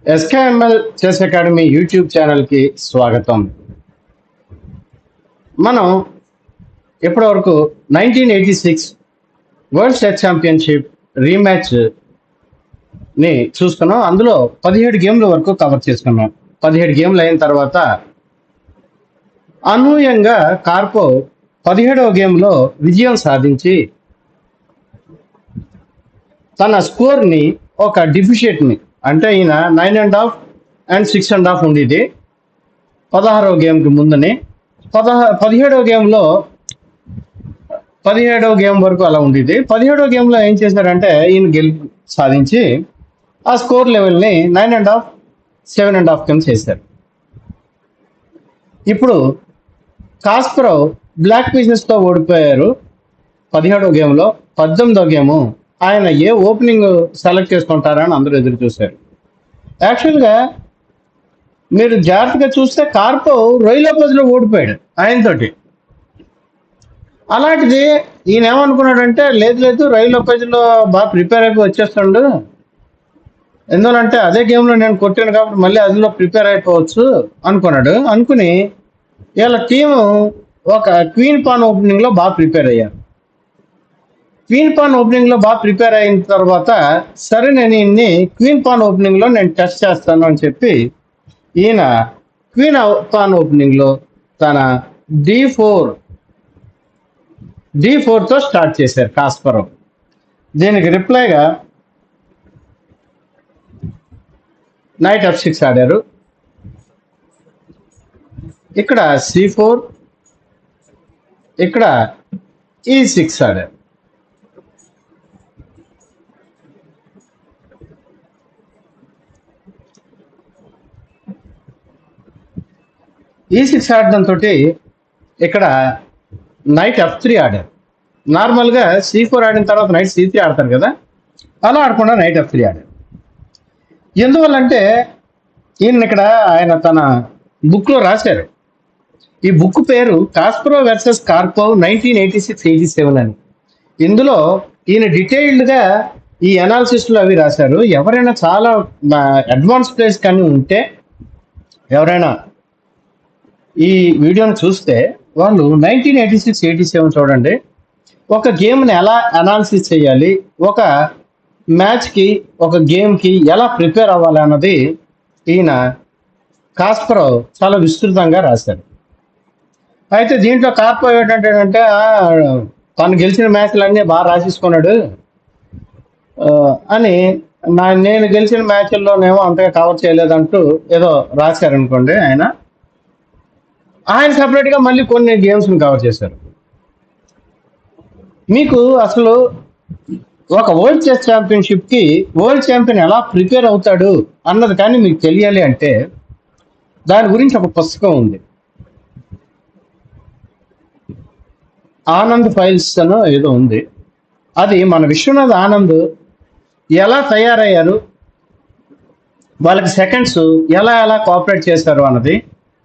SKML chess academy YouTube ఛానల్కి స్వాగతం. మనం ఇప్పటివరకు 1986 వరల్డ్ చెస్ ఛాంపియన్షిప్ రీమ్యాచ్ని చూసుకున్నాం. అందులో 17 గేమ్ల వరకు కవర్ చేసుకున్నాం. 17 గేమ్లు అయిన తర్వాత అనూహ్యంగా కార్పోవ్ 17వ గేమ్లో విజయం సాధించి తన స్కోర్ని ఒక డిఫిషియట్ని, అంటే ఈయన 9.5 and 6.5 ఉండేది 16వ గేమ్కి ముందుని. 17వ గేమ్ వరకు అలా ఉండేది. 17వ గేమ్లో ఏం చేశారంటే ఈయన గెలుపు సాధించి ఆ స్కోర్ లెవెల్ని 9.5, 7.5 కింద చేశారు. ఇప్పుడు కాస్పరోవ్ బ్లాక్ పీసెస్తో ఓడిపోయారు 17వ గేమ్లో. 18వ గేము ఆయన ఏ ఓపెనింగ్ సెలెక్ట్ చేసుకుంటారా అని అందరూ ఎదురు చూశారు. యాక్చువల్గా మీరు జాగ్రత్తగా చూస్తే కార్పోవ్ రొయ్ లోపెజ్లో ఓడిపోయాడు ఆయనతోటి. అలాంటిది ఈయన ఏమనుకున్నాడంటే, లేదు రొయ్ లోపెజ్లో బాగా ప్రిపేర్ అయిపోయి వచ్చేస్తాడు, ఎందుకంటే అదే గేమ్లో నేను కొట్టాను కాబట్టి మళ్ళీ అందులో ప్రిపేర్ అయిపోవచ్చు అనుకున్నాడు. అనుకుని వీళ్ళ టీము ఒక క్వీన్ పాన్ ఓపెనింగ్లో బాగా ప్రిపేర్ అయ్యారు. క్వీన్ పాన్ ఓపెనింగ్లో బాగా ప్రిపేర్ అయిన తర్వాత సరే నేను ఈయన్ని క్వీన్ పాన్ ఓపెనింగ్లో నేను టెస్ట్ చేస్తాను అని చెప్పి ఈయన క్వీన్ పాన్ ఓపెనింగ్లో తన D4తో స్టార్ట్ చేశారు కాస్పరోవ్. దీనికి రిప్లైగా నైట్ F6 ఆడారు. ఇక్కడ C4, ఇక్కడ E6 ఆడారు. E6 ఆడడంతో ఇక్కడ నైట్ F3 ఆడారు. నార్మల్గా C4 ఆడిన తర్వాత నైట్ C3 ఆడతారు కదా, అలా ఆడకుండా నైట్ F3 ఆడారు. ఎందువల్లంటే ఈయన ఇక్కడ ఆయన తన బుక్లో రాశారు. ఈ బుక్ పేరు కాస్పరోవ్ వర్సెస్ కార్పోవ్ 1986-87 అని. ఇందులో ఈయన డీటెయిల్డ్గా ఈ అనాలిసిస్లో అవి రాశారు. ఎవరైనా చాలా అడ్వాన్స్ ప్లేస్ కానీ ఉంటే ఎవరైనా ఈ వీడియోని చూస్తే వాళ్ళు 1986-87 చూడండి. ఒక గేమ్ని ఎలా అనాలిసిస్ చేయాలి, ఒక మ్యాచ్కి ఒక గేమ్కి ఎలా ప్రిపేర్ అవ్వాలి అన్నది ఈయన కాస్పరోవ్ చాలా విస్తృతంగా రాశారు. అయితే దీంట్లో కార్పోవ్ ఏంటంటే తను గెలిచిన మ్యాచ్లన్నీ బాగా రాసేసుకున్నాడు అని, నేను గెలిచిన మ్యాచ్ల్లోనేమో అంతగా కవర్ చేయలేదంటూ ఏదో రాశారనుకోండి. ఆయన సపరేట్గా మళ్ళీ కొన్ని గేమ్స్ని కవర్ చేశారు. మీకు అసలు ఒక వరల్డ్ చెస్ ఛాంపియన్షిప్కి వరల్డ్ ఛాంపియన్ ఎలా ప్రిపేర్ అవుతాడు అన్నది కానీ మీకు తెలియాలి అంటే దాని గురించి ఒక పుస్తకం ఉంది, ఆనంద్ ఫైల్స్ అని ఏదో ఉంది. అది మన విశ్వనాథ్ ఆనంద్ ఎలా తయారయ్యారు, వాళ్ళకి సెకండ్స్ ఎలా కోఆపరేట్ చేశారు అన్నది.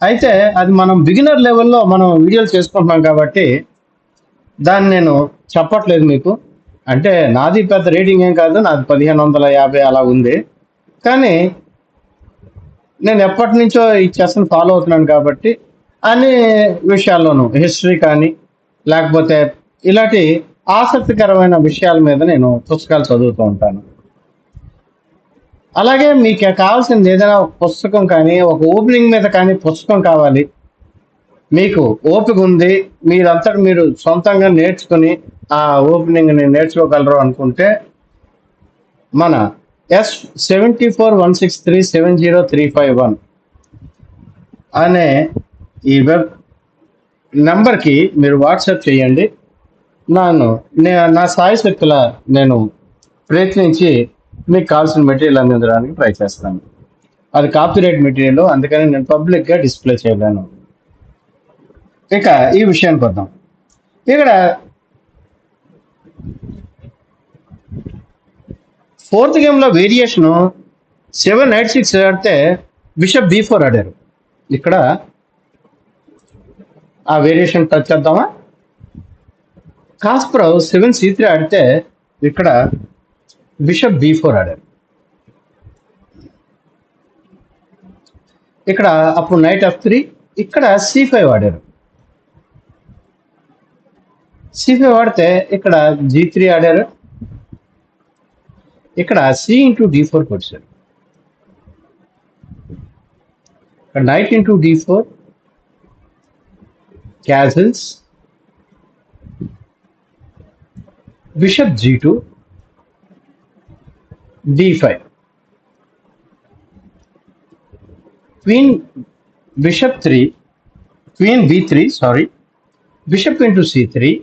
అయితే అది మనం బిగినర్ లెవెల్లో మనం వీడియోలు చేసుకుంటున్నాం కాబట్టి దాన్ని నేను చెప్పట్లేదు మీకు. అంటే నాది పెద్ద రేటింగ్ ఏం కాదు, నాది 1550 అలా ఉంది. కానీ నేను ఎప్పటి నుంచో ఈ చెస్ని ఫాలో అవుతున్నాను కాబట్టి అన్ని విషయాల్లోనూ హిస్టరీ కానీ లేకపోతే ఇలాంటి ఆసక్తికరమైన విషయాల మీద నేను పుస్తకాలు చదువుతూ ఉంటాను. అలాగే మీకు కావాల్సింది ఏదైనా ఒక పుస్తకం కానీ ఒక ఓపెనింగ్ మీద కానీ పుస్తకం కావాలి, మీకు ఓపిక ఉంది, మీరంతటా మీరు సొంతంగా నేర్చుకుని ఆ ఓపెనింగ్ని నేర్చుకోగలరు అనుకుంటే మన S7416370351 అనే ఈ వెబ్ నెంబర్కి మీరు వాట్సాప్ చేయండి. నా సాయి శక్తుల నేను ప్రయత్నించి మీకు కావాల్సిన మెటీరియల్ అందించడానికి ట్రై చేస్తాను. అది కాపీరైట్ మెటీరియల్, అందుకని నేను పబ్లిక్గా డిస్ప్లే చేయలేను. ఇక ఈ విషయానికి వద్దాం. ఇక్కడ 4th గేమ్లో వేరియేషను 7-8-6 ఆడితే బిషప్ B4 ఆడారు. ఇక్కడ ఆ వేరియేషన్ టచ్ చేద్దామా. కాస్పరోవ్ 7C3 ఆడితే ఇక్కడ బిషప్ B4 ఆడారు. ఇక్కడ అప్పుడు నైట్ F3, ఇక్కడ C5 ఆడారు. C5 ఆడితే ఇక్కడ G3 ఆడారు, ఇక్కడ C ఇంటూ D4 కొట్టారు. ఇక్కడ knight into D4 cancels, bishop G2, D5, queen bishop 3, queen B3, sorry, bishop into C3,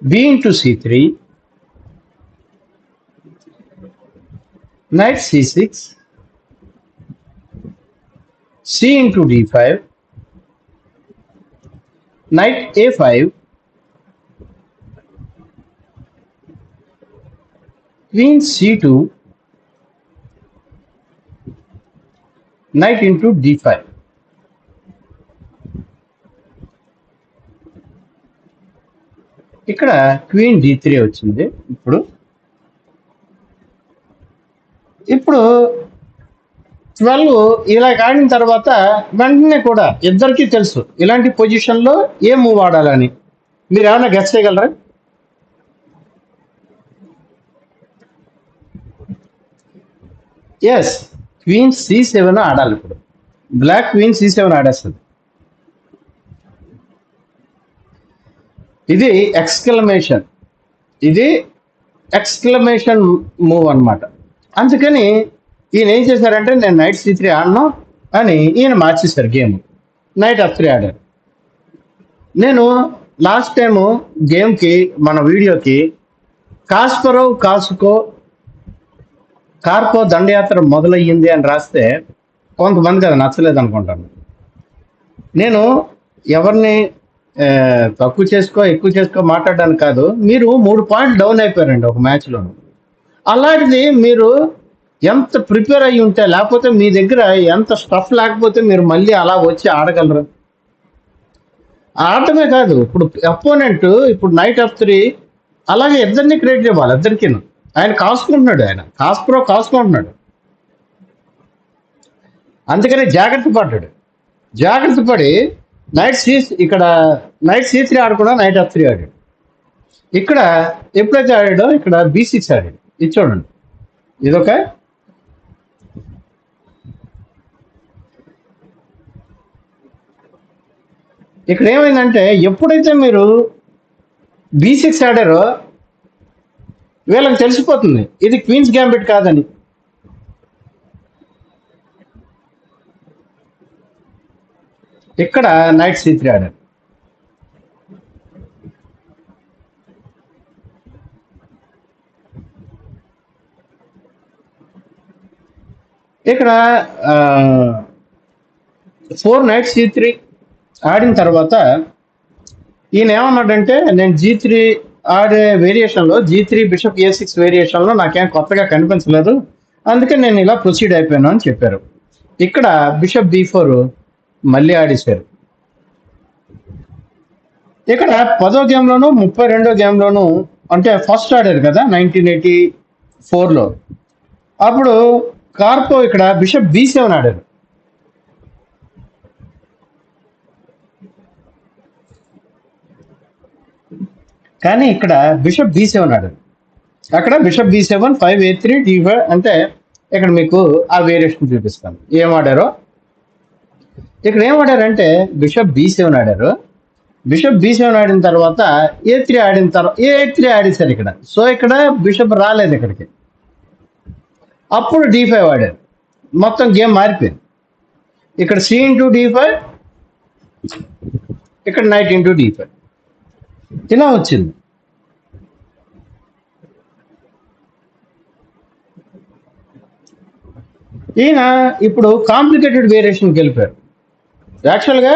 B into C3, knight C6, C into D5, knight A5, queen C2, knight into D5. ఇక్కడ queen D3 వచ్చింది. ఇప్పుడు 12 ఇలా ఆడిన తర్వాత వెంటనే కూడా ఇద్దరికీ తెలుసు ఇలాంటి పొజిషన్లో ఏ మూవ్ ఆడాలని. మీరు ఏమైనా గెస్ చేయగలరా? ఎస్, క్వీన్ C7 ఆడాలి. ఇప్పుడు బ్లాక్ క్వీన్ C7 ఆడేస్తుంది. ఇది ఎక్స్క్లమేషన్ మూవ్ అన్నమాట. అందుకని ఈయన ఏం చేశారంటే నేను నైట్ C3 ఆడను అని ఈయన మార్చేశారు గేమ్. నైట్ F3 ఆడారు. నేను లాస్ట్ టైము గేమ్కి మన వీడియోకి కాస్పరోవ్ కార్పో దండయాత్ర మొదలయ్యింది అని రాస్తే కొంతమందికి అది నచ్చలేదు అనుకుంటాను. నేను ఎవరిని తక్కువ ఎక్కువ చేసుకో మాట్లాడడానికి కాదు. మీరు 3 పాయింట్లు డౌన్ అయిపోయారండి ఒక మ్యాచ్లో. అలాంటిది మీరు ఎంత ప్రిపేర్ అయ్యి ఉంటే, లేకపోతే మీ దగ్గర ఎంత స్టఫ్ లేకపోతే మీరు మళ్ళీ అలా వచ్చి ఆడగలరు. ఆడటమే కాదు, ఇప్పుడు అపోనెంట్ ఇప్పుడు నైట్ F3 అలాగే ఇద్దరిని క్రియేట్ చేయాలి. ఇద్దరికి ఆయన కాసుకుంటున్నాడు, ఆయన కాసుకుంటున్నాడు. అందుకని జాగ్రత్త పడి ఇక్కడ నైట్ C3 ఆడకుండా నైట్ F3 ఆడాడు. ఇక్కడ ఎప్పుడైతే ఆడాడో ఇక్కడ B6 ఆడాడు. ఇది చూడండి, ఇదొక ఇక్కడ ఏమైందంటే ఎప్పుడైతే మీరు B6 ఆడారో వీళ్ళకి తెలిసిపోతుంది ఇది క్వీన్స్ గ్యాంబిట్ కాదని. ఇక్కడ నైట్ C3 ఆడారు. ఇక్కడ 4 నైట్ C3 ఆడిన తర్వాత ఈయన ఏమన్నాడంటే నేను G3 ఆడే వేరియేషన్లో G3 బిషప్ A6 వేరియేషన్లో నాకేం కొత్తగా కనిపించలేదు, అందుకే నేను ఇలా ప్రొసీడ్ అయిపోయాను అని చెప్పారు. ఇక్కడ బిషప్ B4 మళ్ళీ ఆడేశారు. ఇక్కడ 10వ గేమ్లోను 32వ గేమ్లోను అంటే ఫస్ట్ ఆడారు కదా 1984లో. అప్పుడు కార్పో ఇక్కడ బిషప్ B7 ఆడారు. కానీ ఇక్కడ బిషప్ B7 ఆడారు. అక్కడ బిషప్ B7 5A3 D5 అంటే ఇక్కడ మీకు ఆ వేరియేషన్ చూపిస్తాను ఏం ఆడారో. ఇక్కడ ఏం ఆడారంటే బిషప్ B7 ఆడారు. బిషప్ B7 ఆడిన తర్వాత A3 ఆడిన తర్వాత A3 ఆడేశారు ఇక్కడ. సో ఇక్కడ బిషప్ రాలేదు ఇక్కడికి. అప్పుడు D5 ఆడారు. మొత్తం గేమ్ మారిపోయింది. ఇక్కడ C ఇంటూ D5, ఇక్కడ నైట్ ఇంటూ D5 ఇలా వచ్చింది. ఈయన ఇప్పుడు కాంప్లికేటెడ్ వేరియేషన్కి వెళ్ళిపోయారు. యాక్చువల్గా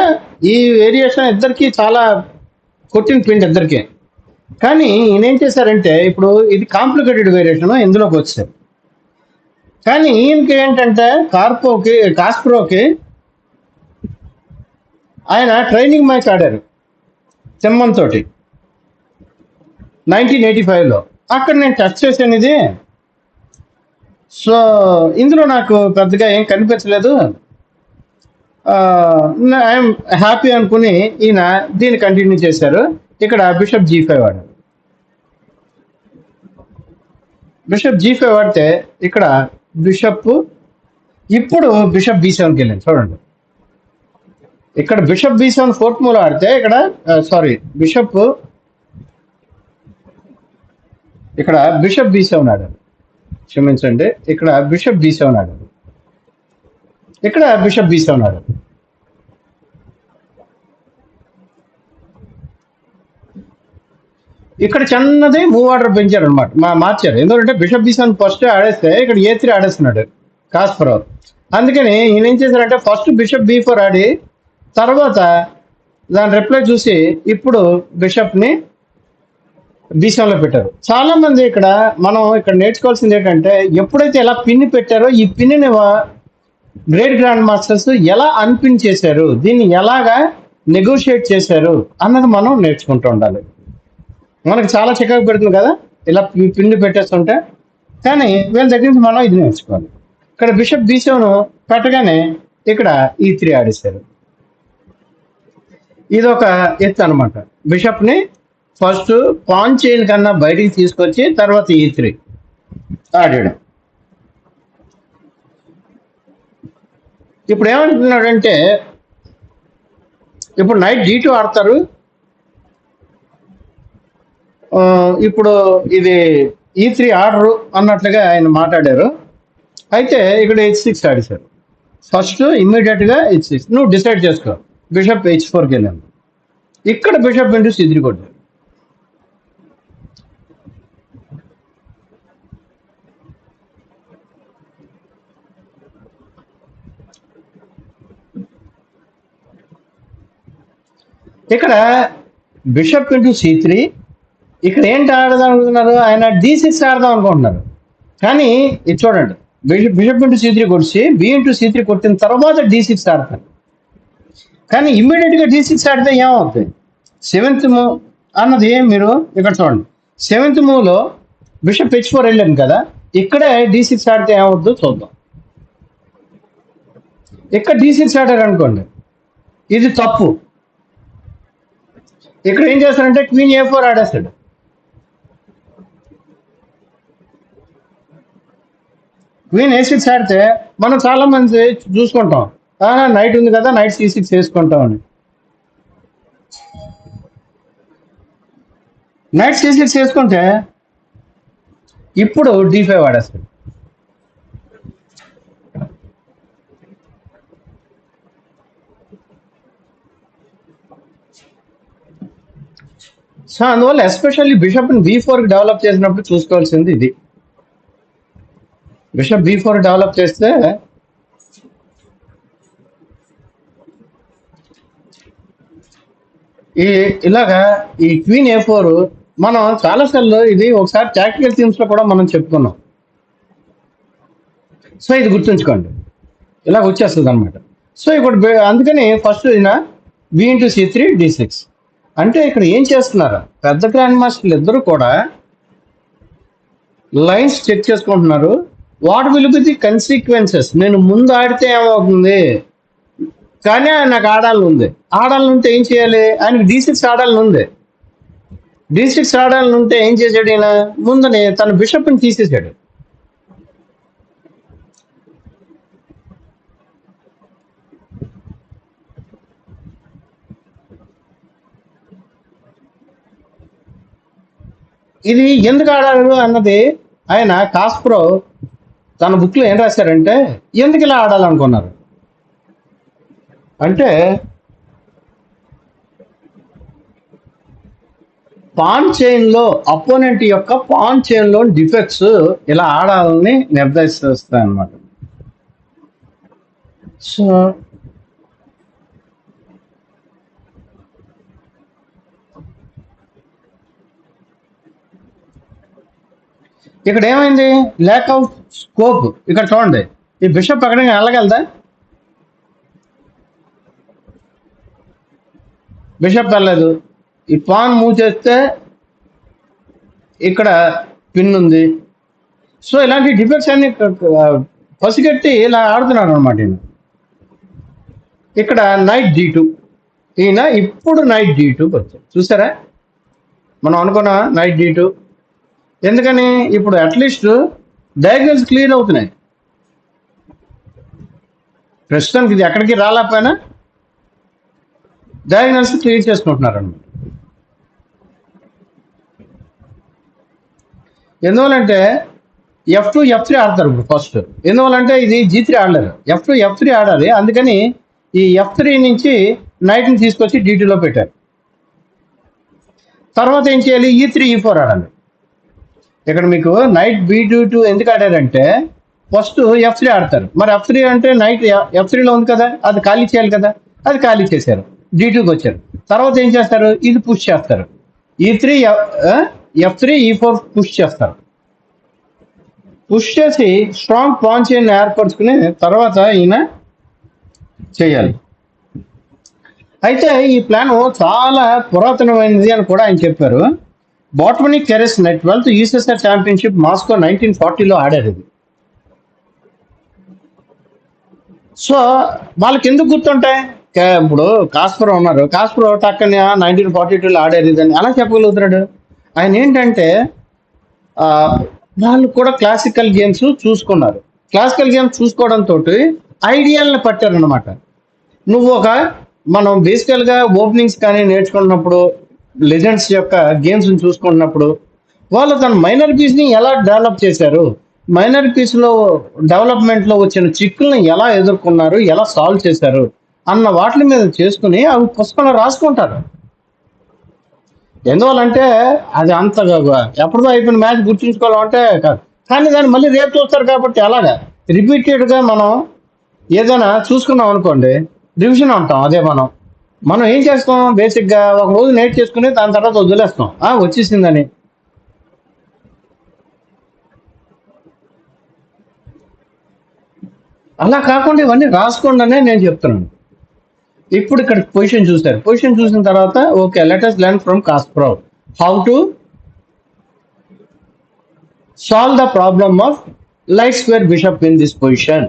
ఈ వేరియేషన్ ఇద్దరికి చాలా కొట్టిన పిండి ఇద్దరికే. కానీ ఈయన ఏం చేశారంటే ఇప్పుడు ఇది కాంప్లికేటెడ్ వేరియేషన్ ఇందులోకి వచ్చారు. కానీ ఈయనకి ఏంటంటే కాస్పరోకి ఆయన ట్రైనింగ్ మ్యాచ్ ఆడారు చెమ్మన్ తోటి 1985లో. అక్కడ నేను టచ్ చేశాను ఇది. సో ఇందులో నాకు పెద్దగా ఏం కనిపించలేదు. ఐఎమ్ హ్యాపీ అనుకుని ఈయన దీన్ని కంటిన్యూ చేశారు. ఇక్కడ బిషప్ G5 వాడారు. బిషప్ G5 వాడితే ఇక్కడ బిషప్ ఇప్పుడు బిషప్ B7కి వెళ్ళింది చూడండి. ఇక్కడ బిషప్ B7 ఫోర్త్ మూల ఆడితే ఇక్కడ బిషప్ ఇక్కడ బిషప్ B7 ఆడారు. క్షమించండి, ఇక్కడ బిషప్ B7 ఆడారు. ఇక్కడ బిషప్ B7 ఆడారు. ఇక్కడ చిన్నది మూవ్ ఆర్డర్ పెంచారు అనమాట, మార్చారు. ఎందుకంటే బిషప్ B7 ఫస్ట్ ఆడేస్తే ఇక్కడ A3 ఆడేస్తున్నాడు కాస్పరోవ్. అందుకని ఈయన ఏం చేశారంటే ఫస్ట్ బిషప్ B4 ఆడి తర్వాత దాని రిప్లై చూసి ఇప్పుడు బిషప్ని B7లో పెట్టారు. చాలా మంది మనం ఇక్కడ నేర్చుకోవాల్సింది ఏంటంటే ఎప్పుడైతే ఎలా పిన్ని పెట్టారో ఈ పిన్ని గ్రేట్ గ్రాండ్ మాస్టర్స్ ఎలా అన్పిన్ చేశారు, దీన్ని ఎలాగా నెగోషియేట్ చేశారు అన్నది మనం నేర్చుకుంటూ ఉండాలి. మనకు చాలా చికాకు పెడుతుంది కదా ఇలా పిన్ని పెట్టేస్తుంటే, కానీ వీళ్ళ దగ్గర నుంచి మనం ఇది నేర్చుకోవాలి. ఇక్కడ బిషప్ B7 పెట్టగానే ఇక్కడ E3 ఆడేశారు. ఇది ఒక ఎత్తు అనమాట. బిషప్ని ఫస్ట్ పాన్ చైన్ కన్నా బయటికి తీసుకొచ్చి తర్వాత E3 ఆడాడు. ఇప్పుడు ఏమంటున్నాడంటే ఇప్పుడు నైట్ D2 ఆడతారు. ఇప్పుడు ఇది E3 ఆర్డరు అన్నట్లుగా ఆయన మాట్లాడారు. అయితే ఇక్కడ H6 ఆడేశారు. ఫస్ట్ ఇమ్మీడియట్గా H6 నువ్వు డిసైడ్ చేసుకో. బిషప్ H4కి వెళ్ళాను. ఇక్కడ బిషప్ ఇంటూ C3 కొట్టారు. ఇక్కడ బిషప్ ఇంటూ C3, ఇక్కడ ఏంటి ఆడదాం అనుకుంటున్నారు, ఆయన D6 ఆడదాం అనుకుంటున్నారు. కానీ ఇది చూడండి, బిషప్ ఇంటూ C3 కొట్టి B ఇంటూ C3 కొట్టిన తర్వాత D6 ఆడతారు. కానీ ఇమ్మీడియట్గా D6 ఆడితే ఏమవుతుంది, 7th మూవ్ అన్నది మీరు ఇక్కడ చూడండి. 7th మూవ్లో బిషప్ H4 వెళ్ళాను కదా, ఇక్కడే D6 ఆడితే ఏమవుతుందో చూద్దాం. ఇక్కడ D6 ఆడారు అనుకోండి, ఇది తప్పు. ఇక్కడ ఏం చేస్తారంటే క్వీన్ A4 ఆడేస్తాడు. క్వీన్ A6 ఆడితే మనం చాలా మంది చూసుకుంటాం, నైట్ ఉంది కదా నైట్ C6 వేసుకుంటాం అని. నైట్ C6 వేసుకుంటే ఇప్పుడు D5 ఆడేస్తాడు. సో అందువల్ల ఎస్పెషల్లీ బిషప్ని B4కి డెవలప్ చేసినప్పుడు చూసుకోవాల్సింది ఇది. బిషప్ B4 డెవలప్ చేస్తే ఇలాగా ఈ క్వీన్ A4 మనం చాలాసార్లు ఇది ఒకసారి టాక్టికల్ థీమ్స్లో కూడా మనం చెప్పుకున్నాం. సో ఇది గుర్తుంచుకోండి, ఇలా వచ్చేస్తుంది అనమాట. సో ఇప్పుడు అందుకని ఫస్ట్ ఈయన B ఇంటూ C3 D6 అంటే ఇక్కడ ఏం చేస్తున్నారు, పెద్ద గ్రాండ్ మాస్టర్లు ఇద్దరు కూడా లైన్స్ చెక్ చేసుకుంటున్నారు. What will be the consequences, నేను ముందు ఆడితే ఏమవుతుంది, కానీ నాకు ఆడాలని ఉంది. ఆడాలని ఉంటే ఏం చేయాలి, ఆయనకి D6 ఆడాలని ఉంది. D6 ఆడాలని ఉంటే ఏం చేశాడు, ఈయన ముందునే తన బిషప్ని తీసేశాడు. ఇది ఎందుకు ఆడారు అన్నది ఆయన కాస్పరోవ్ తన బుక్లో ఏం రాశారంటే, ఎందుకు ఇలా ఆడాలనుకున్నారు అంటే పాన్ చైన్లో అపోనెంట్ యొక్క పాన్ చైన్లో డిఫెక్ట్స్ ఇలా ఆడాలని నిర్దేశిస్తాయి అన్నమాట. సో ఇక్కడ ఏమైంది, ల్యాక్ ఆఫ్ స్కోప్. ఇక్కడ చూడండి, ఈ బిషప్ ఎక్కడికి వెళ్ళగలదా, బిషప్ వెళ్ళలేదు. ఈ పాన్ మూవ్ చేస్తే ఇక్కడ పిన్ ఉంది, సో ఇలాంటి డిఫెక్ట్స్ అన్ని పసిగట్టి ఇలా ఆడుతున్నాడు అనమాట ఈయన. ఇక్కడ నైట్ D2, ఈయన ఇప్పుడు నైట్ D2కి వచ్చాడు. చూసారా, మనం అనుకున్న నైట్ D2 ఎందుకని ఇప్పుడు అట్లీస్ట్ డయాగ్నోస్ క్లియర్ అవుతున్నాయి. ప్రస్తుతానికి ఇది ఎక్కడికి రాలేకపోయినా డయాగ్నోస్ క్లియర్ చేసుకుంటున్నారు అనమాట. ఎందువల్లంటే F2 F3 ఆడతారు ఇప్పుడు ఫస్ట్. ఎందువల్లంటే ఇది G3 ఆడలేరు, F2 F3 ఆడాలి. అందుకని ఈ F3 నుంచి నైట్ని తీసుకొచ్చి D2లో పెట్టారు. తర్వాత ఏం చేయాలి, E3 E4 ఆడాలి. ఇక్కడ మీకు నైట్ B2 ఎందుకు ఆడారంటే ఫస్ట్ F3 ఆడతారు. మరి F3 అంటే నైట్ F3లో ఉంది కదా, అది ఖాళీ చేయాలి కదా, అది ఖాళీ చేశారు, D2కి వచ్చారు. తర్వాత ఏం చేస్తారు, ఇది పుష్ చేస్తారు, F3 E4 పుష్ చేస్తారు. పుష్ చేసి స్ట్రాంగ్ పాన్ చైన్ ఏర్పరచుకుని తర్వాత ఈయన చేయాలి. అయితే ఈ ప్లాన్ చాలా పురాతనమైనది అని కూడా ఆయన చెప్పారు. బాటమనిక్ టెరెస్ నెట్ 12th USSR ఛాంపియన్షిప్ మాస్కో 1940లో ఆడారు ఇది. సో వాళ్ళకి ఎందుకు గుర్తుంటాయి, ఇప్పుడు కాస్పరో ఉన్నారు, కాస్పరో టక్కని 1942లో ఆడారు ఇదని అలా చెప్పగలుగుతున్నాడు. ఆయన ఏంటంటే వాళ్ళు కూడా క్లాసికల్ గేమ్స్ చూసుకున్నారు. క్లాసికల్ గేమ్స్ చూసుకోవడంతో ఐడియాలను పట్టారనమాట. నువ్వు మనం బేసికల్గా ఓపెనింగ్స్ కానీ నేర్చుకున్నప్పుడు లెజెండ్స్ యొక్క గేమ్స్ని చూసుకున్నప్పుడు వాళ్ళు తన మైనర్ పీస్ని ఎలా డెవలప్ చేశారు, మైనర్ పీస్లో డెవలప్మెంట్లో వచ్చిన చిక్కుల్ని ఎలా ఎదుర్కొన్నారు, ఎలా సాల్వ్ చేశారు అన్న వాటి మీద చేసుకుని అవి పుస్తకంలో రాసుకుంటారు. ఎందువల్లంటే అది అంతగా ఎప్పుడో అయిపోయిన మ్యాచ్ గుర్తుంచుకోవాలంటే కాదు, కానీ దాన్ని మళ్ళీ రేపు చూస్తారు కాబట్టి అలాగా రిపీటెడ్గా మనం ఏదైనా చూసుకున్నాం అనుకోండి రివిజన్ అంటాం. అదే మనం ఏం చేస్తాం, బేసిక్గా ఒక రోజు నేర్చు చేసుకుని దాని తర్వాత వదిలేస్తాం వచ్చేసిందని. అలా కాకుండా ఇవన్నీ రాసుకోండి అనే నేను చెప్తున్నాను. ఇప్పుడు ఇక్కడ పొజిషన్ చూస్తారు, పొజిషన్ చూసిన తర్వాత okay let us learn from Kasparov how to solve the problem of light square bishop in this position.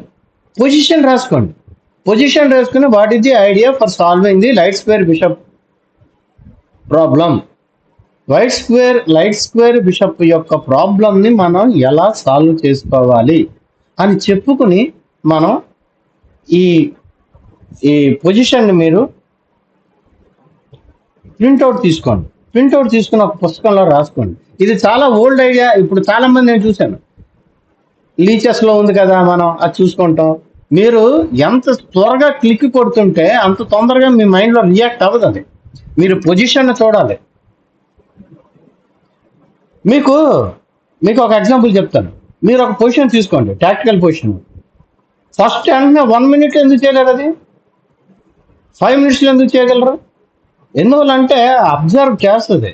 Position రాసుకోండి, పొజిషన్ రాసుకుని what is the idea for solving the light square bishop problem. Light square bishop యొక్క ప్రాబ్లంని మనం ఎలా solve చేసుకోవాలి అని చెప్పుకుని మనం ఈ పొజిషన్ని మీరు ప్రింట్అవుట్ తీసుకోండి. ప్రింట్అవుట్ తీసుకుని ఒక పుస్తకంలో రాసుకోండి. ఇది చాలా ఓల్డ్ ఐడియా. ఇప్పుడు చాలా మంది నేను చూశాను లీచెస్లో ఉంది కదా, మనం అది చూసుకుంటాం. మీరు ఎంత త్వరగా క్లిక్ కొడుతుంటే అంత తొందరగా మీ మైండ్లో రియాక్ట్ అవ్వదు. అది మీరు పొజిషన్ చూడాలి. మీకు ఒక ఎగ్జాంపుల్ చెప్తాను. మీరు ఒక పొజిషన్ తీసుకోండి, టాక్టికల్ పొజిషన్. ఫస్ట్ వెంటనే 1 minute ఎందుకు చేయలేరు, అది 5 minutes ఎందుకు చేయగలరు? ఎందువల్లంటే అబ్జర్వ్ చేస్తుంది.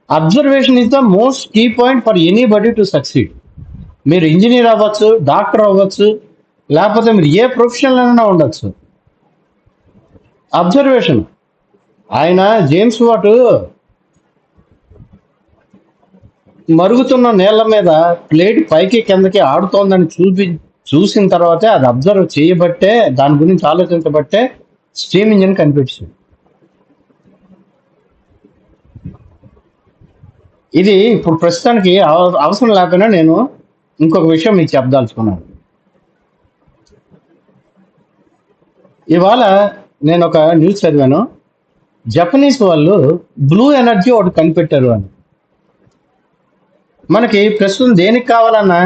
Observation is the most key point for anybody to succeed. మీరు ఇంజనీర్ అవ్వచ్చు, డాక్టర్ అవ్వచ్చు, లేకపోతే మీరు ఏ ప్రొఫెషనల్ అయినా ఉండొచ్చు. అబ్జర్వేషన్. ఆయన జేమ్స్ వాట్ మరుగుతున్న నేల మీద ప్లేట్ పైకి కిందకి ఆడుతోందని చూసిన తర్వాతే అది అబ్జర్వ్ చేయబట్టే, దాని గురించి ఆలోచించబట్టే స్టీమ్ ఇంజిన్ కనిపించింది. ఇది ఇప్పుడు ప్రస్తుతానికి అవసరం లేకపోయినా నేను ఇంకొక విషయం మీకు చెప్పదలుచుకున్నాను. ఇవాళ నేను ఒక న్యూస్ చదివాను, జపనీస్ వాళ్ళు బ్లూ ఎనర్జీ ఒకటి కనిపెట్టారు అని. మనకి ప్రస్తుతం దేనికి కావాలన్నా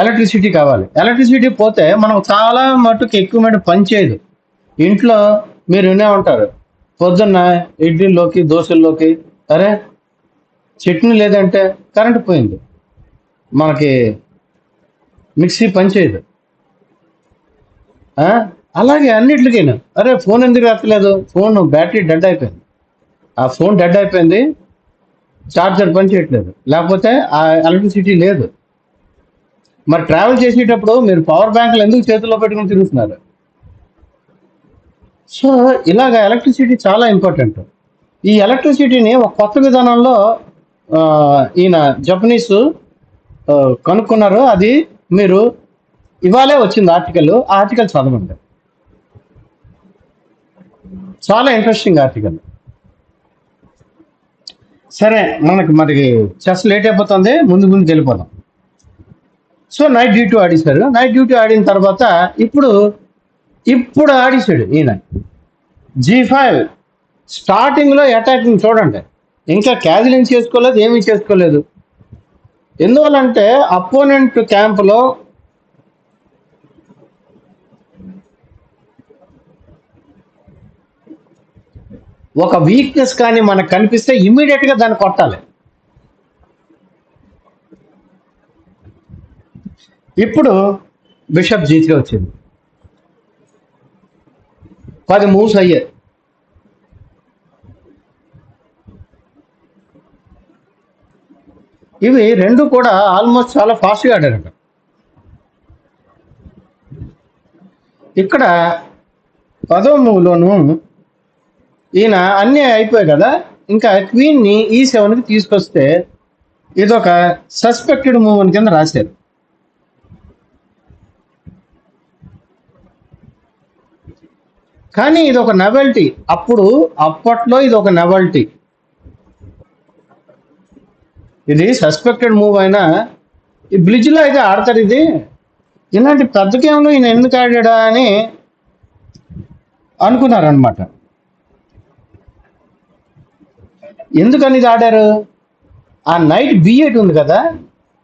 ఎలక్ట్రిసిటీ కావాలి. ఎలక్ట్రిసిటీ పోతే మనం చాలా మటుకు ఎక్కువ పని చేయదు. ఇంట్లో మీరు వినే ఉంటారు, పొద్దున్న ఇడ్లీలోకి దోశల్లోకి అరే చట్నీ లేదంటే కరెంటు పోయింది, మనకి మిక్సీ పనిచేయదు. అలాగే అన్నిటికైనా అరే ఫోన్ ఎందుకు ఎత్తలేదు, ఫోన్ బ్యాటరీ డెడ్ అయిపోయింది, ఆ ఫోన్ డెడ్ అయిపోయింది, ఛార్జర్ పని చేయట్లేదు, లేకపోతే ఆ ఎలక్ట్రిసిటీ లేదు. మరి ట్రావెల్ చేసేటప్పుడు మీరు పవర్ బ్యాంకులు ఎందుకు చేతుల్లో పెట్టుకుని తిరుగుతున్నారు? సో ఇలాగ ఎలక్ట్రిసిటీ చాలా ఇంపార్టెంట్. ఈ ఎలక్ట్రిసిటీని ఒక కొత్త విధానంలో ఈయన జపనీస్ కనుక్కున్నారో అది మీరు ఇవాళే వచ్చింది ఆర్టికల్. ఆ ఆర్టికల్ చదవండి, చాలా ఇంట్రెస్టింగ్ ఆర్టికల్. సరే, మనకి మరి చెస్ లేట్ అయిపోతుంది, ముందు ముందుకు వెళ్ళిపోదాం. సో నైట్ డ్యూటీ ఆడేశారు. నైట్ డ్యూటీ ఆడిన తర్వాత ఇప్పుడు ఇప్పుడు ఆడేశాడు ఈయన G5. స్టార్టింగ్లో అటాకింగ్ చూడండి, ఇంకా క్యాజిలింగ్ చేసుకోలేదు, ఏమీ చేసుకోలేదు. ఎందువల్లంటే అపోనెంట్ క్యాంపులో ఒక వీక్నెస్ కానీ మనకు కనిపిస్తే ఇమ్మీడియట్గా దాన్ని కొట్టాలి. ఇప్పుడు బిషప్ G3 వచ్చింది, 10 మూవ్స్ అయ్యాయి. ఇవి రెండు కూడా ఆల్మోస్ట్ చాలా ఫాస్ట్గా ఆడారట. ఇక్కడ 10వ మూవ్లోను ఈయన అన్నీ అయిపోయాయి కదా, ఇంకా క్వీన్ని E7కి తీసుకొస్తే ఇదొక సస్పెక్టెడ్ మూవ్ అని కింద రాశారు. కానీ ఇది ఒక నవెల్టీ, అప్పట్లో ఇది ఒక నవెల్టీ. ఇది సస్పెక్టెడ్ మూవ్ అయినా ఈ బ్రిడ్జ్లో అయితే ఆడతారు. ఇది ఇలాంటి పెద్ద గేమ్లో ఈయన ఎందుకు ఆడాడా అని అనుకున్నారనమాట. ఎందుకని ఇది ఆడారు? ఆ నైట్ B8 ఉంది కదా,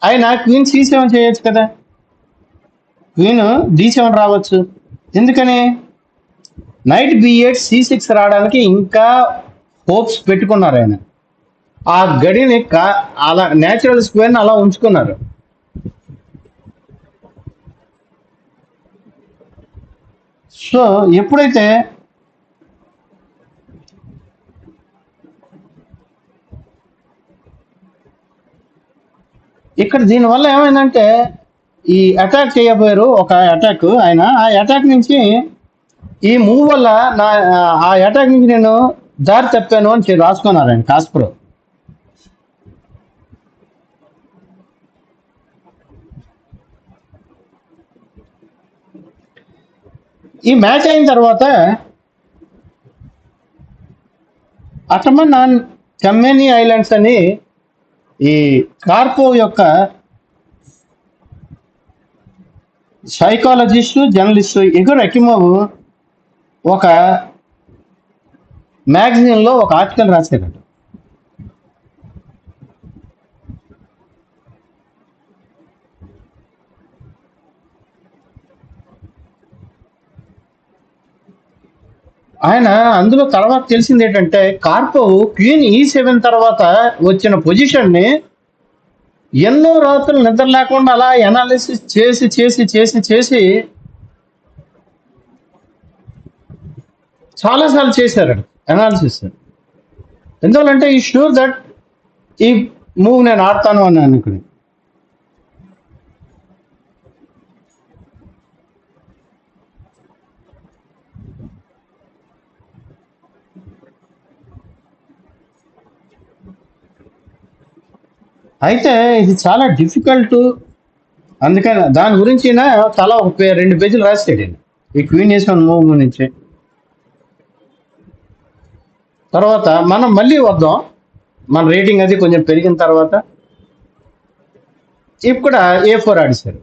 ఆయన క్వీన్ C7 చేయొచ్చు కదా, క్వీన్ D7 రావచ్చు. ఎందుకని నైట్ B8 C6 రావడానికి ఇంకా హోప్స్ పెట్టుకున్నారు ఆయన. ఆ గడిని అలా న్యాచురల్ స్క్వేర్ని అలా ఉంచుకున్నారు. సో ఎప్పుడైతే ఇక్కడ దీనివల్ల ఏమైందంటే ఈ అటాక్ చేయబోయారు, ఒక అటాక్ ఆయన. ఆ అటాక్ నుంచి ఈ మూవ్ వల్ల ఆ అటాక్ నుంచి నేను దారి తప్పాను అని రాసుకున్నారు ఆయన కాస్పరో. ఈ మ్యాచ్ అయిన తర్వాత అటమన్ ఆన్ కమ్మేనీ ఐలాండ్స్ అని ఈ కార్పోవ్ యొక్క సైకాలజిస్టు, జర్నలిస్టు ఇగోర్ అకిమోవ్ ఒక మ్యాగజైన్లో ఒక ఆర్టికల్ రాశారట. ఆయన అందులో తర్వాత తెలిసింది ఏంటంటే కార్పోవ్ క్వీన్ E7 తర్వాత వచ్చిన పొజిషన్ని ఎన్నో రాత్రులు నిద్ర లేకుండా అలా ఎనాలిసిస్ చేసి చేసి చేసి చేసి చాలాసార్లు చేశారు అనాలిసిస్. ఎందువల్లంటే ఈ షూర్ దట్ ఈ మూవ్ నేను ఆడతాను అని అనుకుని. అయితే ఇది చాలా డిఫికల్ట్, అందుకని దాని గురించి చాలా 2 పేజీలు రాసాడు ఈ క్వీన్ E7 మూవ్ గురించి. తర్వాత మనం మళ్ళీ వద్దాం, మన రేటింగ్ అది కొంచెం పెరిగిన తర్వాత. ఇక్కడ A4 ఆడిశారు.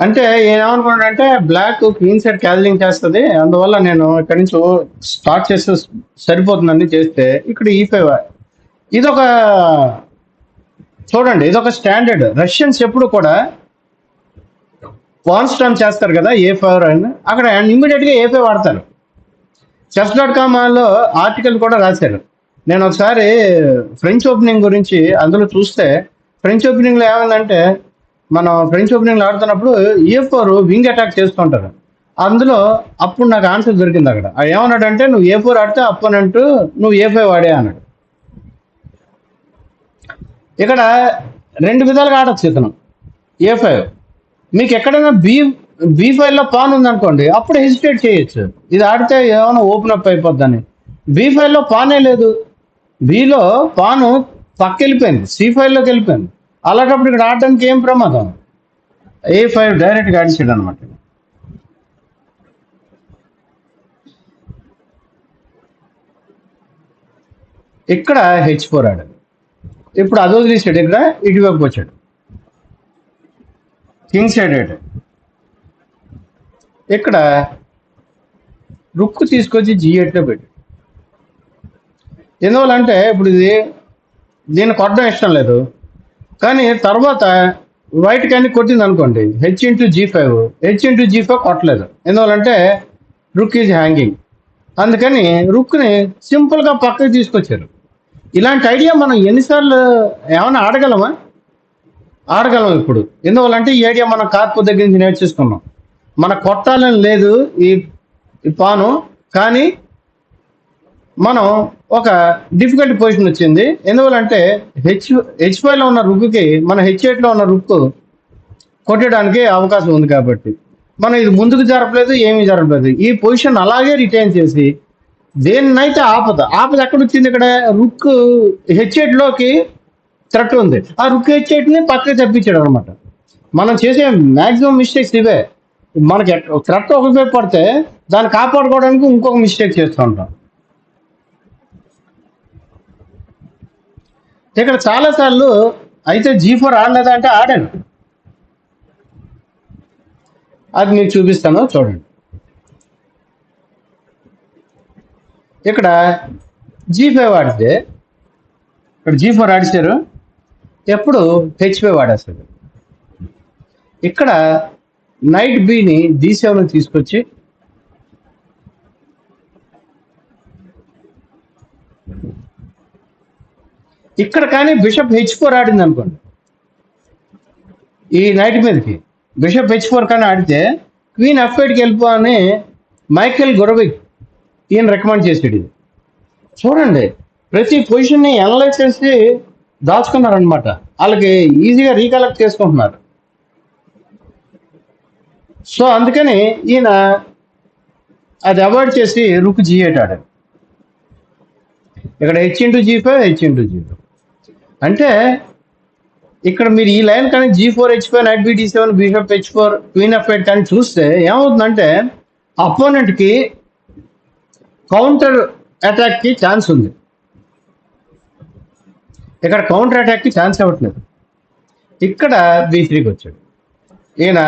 అంటే ఏమనుకున్నాడంటే బ్లాక్ క్వీన్ సైడ్ క్యాజిలింగ్ చేస్తుంది, అందువల్ల నేను ఇక్కడి నుంచి స్టార్ట్ చేస్తే సరిపోతుందని చేస్తే ఇక్కడ E5. ఇదొక చూడండి, ఇదొక స్టాండర్డ్. రష్యన్స్ ఎప్పుడు కూడా పాన్ స్టామ్ చేస్తారు కదా A5 అని, అక్కడ ఇమ్మీడియట్గా A5 వాడతారు. chess.com ఆర్టికల్ కూడా రాశారు. నేను ఒకసారి ఫ్రెంచ్ ఓపెనింగ్ గురించి అందులో చూస్తే, ఫ్రెంచ్ ఓపెనింగ్లో ఏమైందంటే మనం ఫ్రెంచ్ ఓపెనింగ్లో ఆడుతున్నప్పుడు A4 వింగ్ అటాక్ చేస్తుంటారు. అందులో అప్పుడు నాకు ఆన్సర్ దొరికింది. అక్కడ ఏమన్నాడంటే నువ్వు A4 ఆడితే అపోనెంట్ నువ్వు A5 వాడే అన్నాడు. ఇక్కడ 2 విధాలుగా ఆడచ్చు ఇతను A5. మీకు ఎక్కడైనా B5లో పాన్ ఉందనుకోండి, అప్పుడు హెసిటేట్ చేయొచ్చు, ఇది ఆడితే ఏమైనా ఓపెన్ అప్ అయిపోద్దని. B5లో పానే లేదు, బిలో పాను పక్క వెళ్ళిపోయింది, C5లోకి వెళ్ళిపోయింది. అలాంటప్పుడు ఇక్కడ ఆడడానికి ఏం ప్రమాదం? A5 డైరెక్ట్గా ఆడిసాడు అనమాట. ఇక్కడ H4 ఆడాడు. ఇప్పుడు అది వదిలేసాడు, ఇక్కడ ఇటువైపు వచ్చాడు, కింగ్ సైడ్ ఆడాడు. ఇక్కడ రుక్కు తీసుకొచ్చి G8లో పెట్టాడు. ఎందువల్లంటే ఇప్పుడు దీన్ని కొట్టడం ఇష్టం లేదు, కానీ తర్వాత వైట్ కానీ కొట్టింది అనుకోండి, H G5 కొట్టలేదు. ఎందువల్లంటే రుక్ ఈజ్ హ్యాంగింగ్. అందుకని రుక్ని సింపుల్గా పక్కకి తీసుకొచ్చారు. ఇలాంటి ఐడియా మనం ఎన్నిసార్లు ఏమైనా ఆడగలమా? ఆడగలం ఇప్పుడు. ఎందువల్లంటే ఈ ఐడియా మనం కార్పు దగ్గర నుంచి నేర్చేసుకున్నాం. మన కొట్టాలని లేదు ఈ పాను, కానీ మనం ఒక డిఫికల్ట్ పొజిషన్ వచ్చింది. ఎందువల్లంటే H5లో ఉన్న రుక్కుకి మన H8లో ఉన్న రుక్కు కొట్టడానికి అవకాశం ఉంది. కాబట్టి మనం ఇది ముందుకు జరపలేదు, ఏమీ జరపలేదు. ఈ పొజిషన్ అలాగే రిటైన్ చేసి దేన్నైతే ఆపద ఎక్కడ వచ్చింది? ఇక్కడ రుక్ H8లోకి థ్రెట్ ఉంది, ఆ రుక్ H8ని పక్కకి తప్పించాడు అనమాట. మనం చేసే మ్యాక్సిమం మిస్టేక్స్ ఇవే. మనకి థ్రెట్ ఒకవైపు పడితే దాన్ని కాపాడుకోవడానికి ఇంకొక మిస్టేక్ చేస్తూ ఉంటాం. ఇక్కడ చాలాసార్లు అయితే G4 ఆడలేదా అంటే ఆడాను. అది మీకు చూపిస్తాను, చూడండి. ఇక్కడ G5 ఆడితే ఇక్కడ G4 ఆడిచారు, ఎప్పుడు H5 ఆడేస్తారు. ఇక్కడ నైట్ బిని D7 తీసుకొచ్చి ఇక్కడ కానీ బిషప్ H4 ఆడింది అనుకోండి, ఈ నైట్ మీదకి బిషప్ H4 కానీ ఆడితే క్వీన్ F8కి వెళ్ళిపో అని మైకేల్ గొరవిక్ ఈయన రికమెండ్ చేసాడు. ఇది చూడండి, ప్రతి పొజిషన్ని అనలైజ్ చేసి దాచుకున్నారనమాట. వాళ్ళకి ఈజీగా రీకలెక్ట్ చేసుకుంటున్నారు. సో అందుకని ఈయన అది అవాయిడ్ చేసి రుక్ G8 ఆడారు. ఇక్కడ H G5 అంటే ఇక్కడ మీరు ఈ లైన్ కానీ G4 H5 knight b D7 bishop H4 queen F8 కానీ చూస్తే ఏమవుతుందంటే అపోనెంట్కి కౌంటర్ అటాక్కి ఛాన్స్ ఉంది. ఇక్కడ కౌంటర్ అటాక్కి ఛాన్స్ ఇవ్వట్లేదు. ఇక్కడ B3కి వచ్చాడు. ఈయన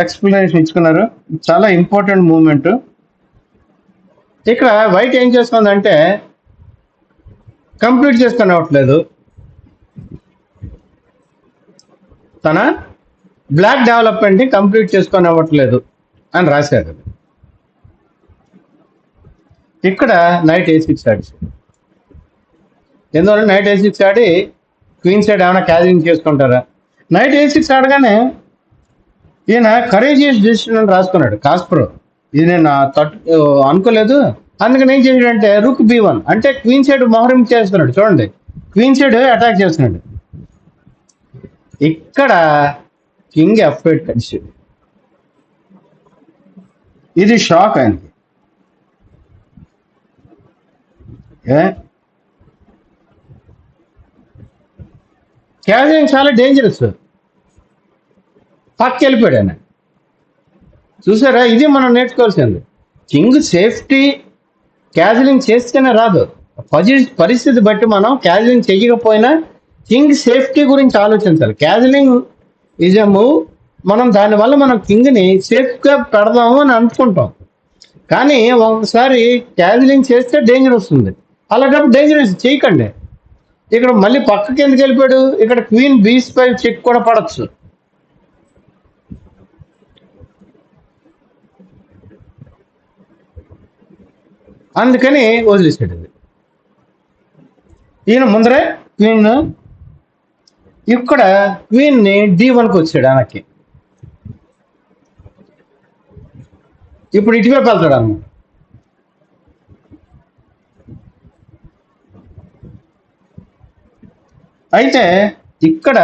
ఎక్స్ప్లెనేషన్ ఇచ్చుకున్నారు, చాలా ఇంపార్టెంట్ మూమెంట్. ఇక్కడ వైట్ ఏం చేస్తుందంటే కంప్లీట్ చేసుకొని అవ్వట్లేదు, తన బ్లాక్ డెవలప్మెంట్ని కంప్లీట్ చేసుకొని అవ్వట్లేదు అని రాశారు. ఇక్కడ నైట్ A6 ఆడి, ఎందువల్ల నైట్ A6 ఆడి క్వీన్ సైడ్ ఏమైనా క్యాజింగ్ చేసుకుంటారా? నైట్ A6 ఆడగానే ఈయన కరేజియస్ డెసిషన్ అని రాసుకున్నాడు కాస్ప్రో. ఇది నేను అనుకోలేదు. అందుకని ఏం చేసాడంటే రుక్ B1 అంటే క్వీన్ సైడ్ మొహరం చేస్తున్నాడు. చూడండి, క్వీన్ సైడ్ అటాక్ చేస్తున్నాడు. ఇక్కడ కింగ్ F8 కలిసాడు. ఇది షాక్ ఆయనకి. క్యాజింగ్ చాలా డేంజరస్. పక్క వెళ్ళిపోయాడు ఆయన. చూసారా, ఇది మనం నేర్చుకోవాల్సింది. కింగ్ సేఫ్టీ క్యాజిలింగ్ చేస్తేనే రాదు, పరిస్థితి బట్టి మనం క్యాజిలింగ్ చేయకపోయినా కింగ్ సేఫ్టీ గురించి ఆలోచించాలి. క్యాజిలింగ్ ఈజ్ ఎ మూవ్, మనం దానివల్ల మనం కింగ్ని సేఫ్గా పెడదాము అని అనుకుంటాం, కానీ ఒకసారి క్యాజిలింగ్ చేస్తే డేంజర్ వస్తుంది. అలాంటప్పుడు డేంజరస్ చేయకండి. ఇక్కడ మళ్ళీ పక్కకి ఎందుకు వెళ్ళిపోయాడు? ఇక్కడ క్వీన్ B5 చెక్ కూడా పడచ్చు. అందుకని వదిలేసాడు. ఈయన ముందరే క్వీన్, ఇక్కడ క్వీన్ని D1కి వచ్చాడు వెనక్కి. ఇప్పుడు ఇటువైపు వెళ్తాడు అన్నమాట. అయితే ఇక్కడ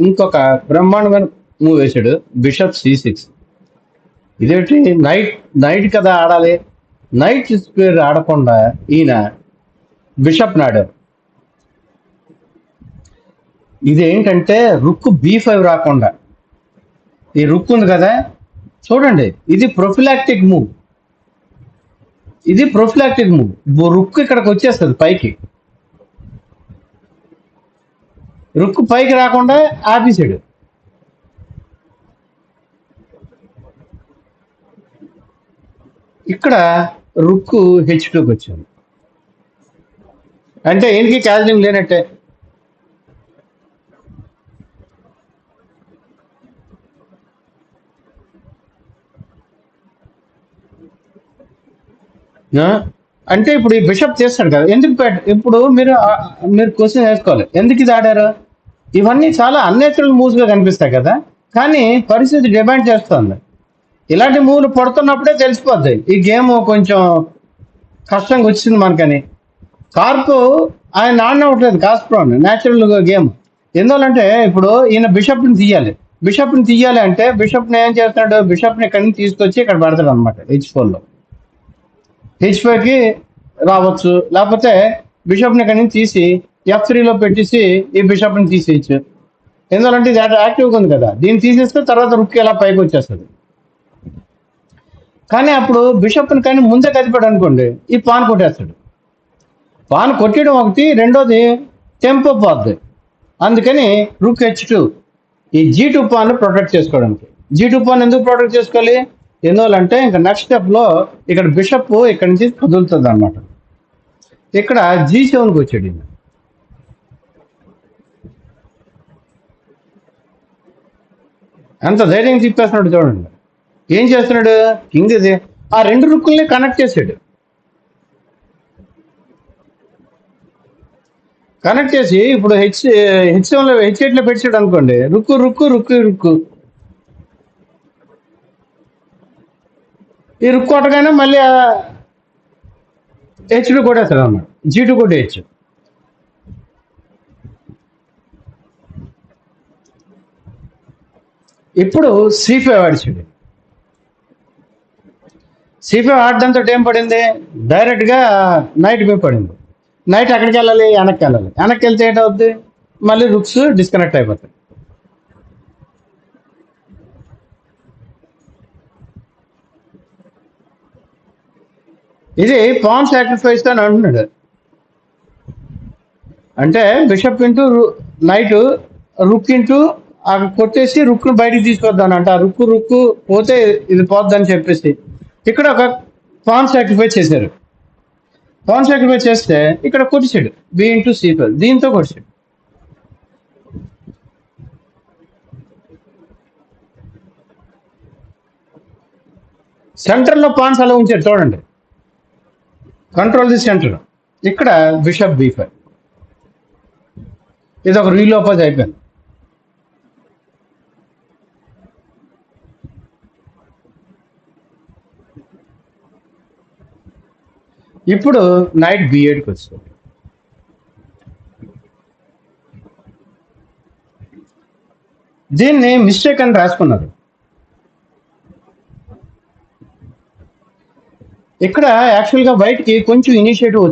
ఇంకొక బ్రహ్మాండమైన మూవ్ వేశాడు, బిషప్ C6. ఇదేంటి, నైట్ కదా ఆడాలి, నైట్ స్క్వేర్ ఆడకుండా ఈయన బిషప్ నాడు. ఇది ఏంటంటే రుక్ B5 రాకుండా ఈ రుక్ ఉంది కదా, చూడండి ఇది ప్రొఫిలాక్టిక్ మూవ్. ఇది ప్రొఫిలాక్టిక్ మూవ్. రుక్ ఇక్కడికి వచ్చేస్తుంది పైకి, రుక్ పైకి రాకుండా ఆపేసాడు. ఇక్కడ రుక్ H2కి వచ్చింది అంటే ఏంటికి క్యాన్సిలింగ్ లేనట్టే. అంటే ఇప్పుడు ఈ బిషప్ చేస్తాడు కదా, ఎందుకు ఇప్పుడు మీరు క్వశ్చన్ వేసుకోవాలి ఎందుకు ఇది ఆడారు. ఇవన్నీ చాలా అన్నేచురల్ మూవ్స్ గా కనిపిస్తాయి కదా, కానీ పరిస్థితి డిమాండ్ చేస్తుంది. ఇలాంటి మూవ్లు పడుతున్నప్పుడే తెలిసిపోద్ది ఈ గేమ్ కొంచెం కష్టంగా వచ్చింది మనకని. కార్పు ఆయన ఆడనవ్వట్లేదు కాస్ప్రోన్ న్యాచురల్ గేమ్. ఎందువల్లంటే ఇప్పుడు ఈయన బిషప్ని తీయాలి అంటే బిషప్ని ఏం చేస్తాడు, బిషప్ని ఇక్కడి నుంచి తీసుకొచ్చి ఇక్కడ పెడతాడు అనమాట. H4లో H5కి రావచ్చు, లేకపోతే బిషప్ని ఇక్కడి నుంచి తీసి F3లో పెట్టేసి ఈ బిషప్ని తీసేయచ్చు. ఎందువల్లంటే ఇది యాక్టివ్గా ఉంది కదా, దీన్ని తీసేస్తే తర్వాత రుక్ ఎలా పైకి వచ్చేస్తుంది. కానీ అప్పుడు బిషప్ని కానీ ముందే కదిపాడు అనుకోండి, ఈ పాన్ కొట్టేస్తాడు. పాన్ కొట్టడం ఒకటి, రెండోది టెంపో పోద్ది. అందుకని రుక్ H2 ఈ G2 పాన్ ప్రొటెక్ట్ చేసుకోవడానికి. G2 పాన్ ఎందుకు ప్రొటెక్ట్ చేసుకోవాలి, ఎందువల్లంటే ఇంకా నెక్స్ట్ స్టెప్లో ఇక్కడ బిషప్ ఇక్కడ నుంచి కదులుతుంది అనమాట. ఇక్కడ G7కి వచ్చాడు. అంత ధైర్యం తిప్పేస్తున్నాడు చూడండి. ఏం చేస్తున్నాడు, కింగ్ ఇది ఆ రెండు రుక్కుల్ని కనెక్ట్ చేసాడు. కనెక్ట్ చేసి ఇప్పుడు H7లో H8లో పెట్టాడు అనుకోండి, రుక్కు రుక్కు రుక్కు రుక్కు ఈ రుక్కు కొట్టగానే మళ్ళీ H2 కొట్టేస్తాడు అన్నమాట. G2 కొట్టేయచ్చు. ఇప్పుడు C5 ఆడిచాడు. C5 ఆడడంతో ఏం పడింది, డైరెక్ట్గా నైట్ మీద పడింది. నైట్ ఎక్కడికి వెళ్ళాలి, వెనక్కి వెళ్ళాలి. వెనక్కి వెళ్తే ఏంటవుద్ది, మళ్ళీ రుక్స్ డిస్కనెక్ట్ అయిపోతాయి. ఇది పాన్ సాక్రిఫైస్ అని అంటున్నాడు. అంటే బిషప్ ఇంటూ నైట్ రుక్ ఇంటూ కొట్టేసి రుక్ను బయటికి తీసుకొద్దాను అంటే ఆ రుక్కు పోతే ఇది పోద్దని చెప్పేసి ఇక్కడ ఒక పాన్ సాక్రిఫైస్ చేశారు. పాన్ సాక్రిఫైస్ చేస్తే ఇక్కడ కొట్టించాడు B/C5, దీంతో కొట్టించాడు. సెంటర్లో పాన్స్ అలా ఉంచాడు చూడండి, కంట్రోల్ ది సెంటర్. ఇక్కడ బిషప్ B5, ఇది ఒక రీలోపజ్ అయిపోయింది. ఇప్పుడు నైట్ B8కి వస్తుంది. దీన్ని మిస్టేక్ అని రాసుకున్నారు. ఇక్కడ యాక్చువల్గా వైట్కి కొంచెం ఇనిషియేటివ్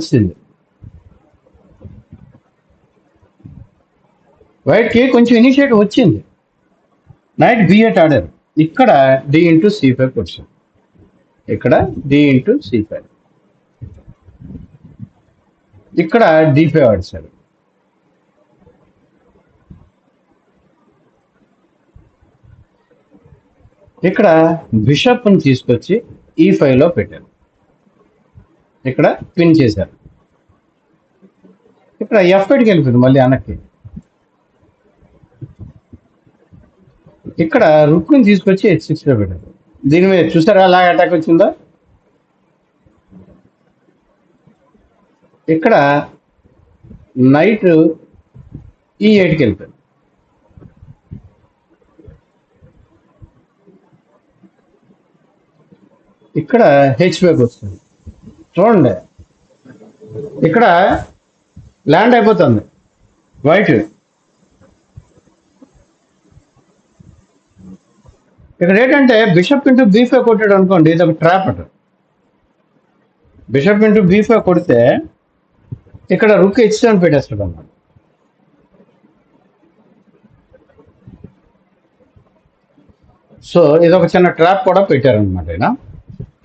వచ్చింది. నైట్ B8 ఆడారు. ఇక్కడ D/C5 వచ్చింది. ఇక్కడ D/C5, ఇక్కడ D5 ఆడిశారు. ఇక్కడ బిషప్ని తీసుకొచ్చి E5లో పెట్టారు. ఇక్కడ పిన్ చేశారు. ఇక్కడ F8కి వెళ్ళిపోయింది మళ్ళీ వెనక్కి. ఇక్కడ రుక్ని తీసుకొచ్చి H6లో పెట్టారు. దీని మీద చూసారా అలా అటాక్ వచ్చిందో. ఇక్కడ నైట్ E8కి వెళ్ళిపోయింది. ఇక్కడ H5కి వస్తుంది చూడండి. ఇక్కడ ల్యాండ్ అయిపోతుంది వైట్. ఇక్కడ ఏంటంటే బిషప్ ఇంటూ B5 కొట్టాడు అనుకోండి, ఇది ఒక ట్రాప్ అట. బిషప్ ఇంటూ B5 కొడితే ఇక్కడ రుక్ H7 పెట్టేస్తాడు అన్నమాట. సో ఇదొక చిన్న ట్రాప్ కూడా పెట్టారనమాట. ఆయన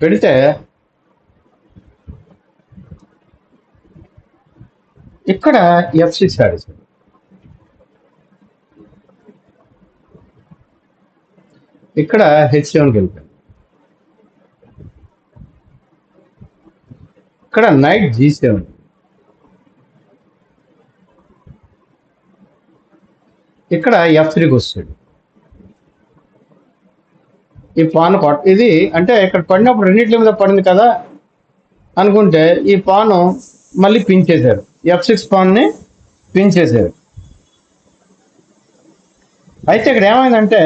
పెడితే ఇక్కడ F6 ఆడేశాడు. ఇక్కడ H7కి వెళ్ళిపోయాడు. ఇక్కడ నైట్ G7, ఇక్కడ F3కి వస్తాడు. ఈ పాను ఇది అంటే ఇక్కడ పడినప్పుడు రెండింటి మీద పడింది కదా అనుకుంటే ఈ పాను మళ్ళీ పిన్ చేశారు. F6 పాన్ని పిన్ చేశారు. అయితే ఇక్కడ ఏమైందంటే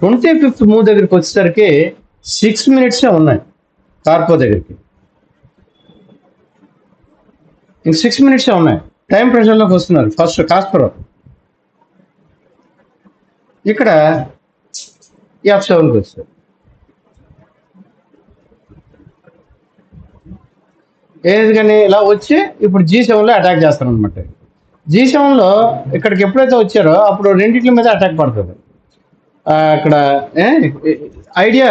25th మూవ్ దగ్గరికి వచ్చేసరికి 6 minutes ఉన్నాయి కార్పో దగ్గరికి. ఇంక 6 minutes ఉన్నాయి. టైం ప్రెషర్లోకి వస్తున్నారు. ఫస్ట్ కాస్పరో ఇక్కడ F7కి వస్తారు. ఏది కానీ ఇలా వచ్చి ఇప్పుడు G7లో అటాక్ చేస్తారు అనమాట. G7లో ఇక్కడికి ఎప్పుడైతే వచ్చారో అప్పుడు రెండింటి మీద అటాక్ పడుతుంది. అక్కడ ఐడియా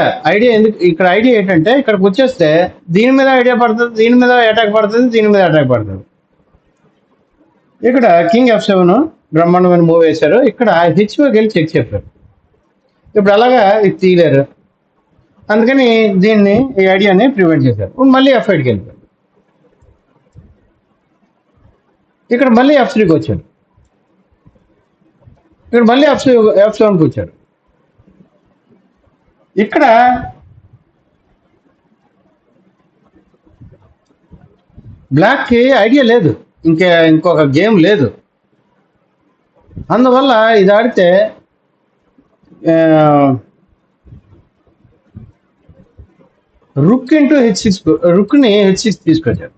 ఎందుకు ఇక్కడ ఐడియా ఏంటంటే ఇక్కడికి వచ్చేస్తే దీని మీద ఐడియా పడుతుంది, దీని మీద అటాక్ పడుతుంది, దీని మీద అటాక్ పడుతుంది. ఇక్కడ కింగ్ F7 బ్రహ్మాండమైన మూవ్ వేశారు. ఇక్కడ హెచ్లోకి వెళ్ళి చెక్ చెప్పారు. ఇప్పుడు అలాగా ఇది తీయలేరు, అందుకని దీన్ని ఈ ఐడియాని ప్రివెంట్ చేశారు. మళ్ళీ F8కి వెళ్ళిపోయారు. ఇక్కడ మళ్ళీ F3కి వచ్చారు. ఇక్కడ మళ్ళీ F7కి వచ్చారు. ఇక్కడ బ్లాక్కి ఐడియా లేదు, ఇంకొక గేమ్ లేదు. అందువల్ల ఇది ఆడితే రుక్ ఇంటూ H6, రుక్ని H6 తీసుకొచ్చారు.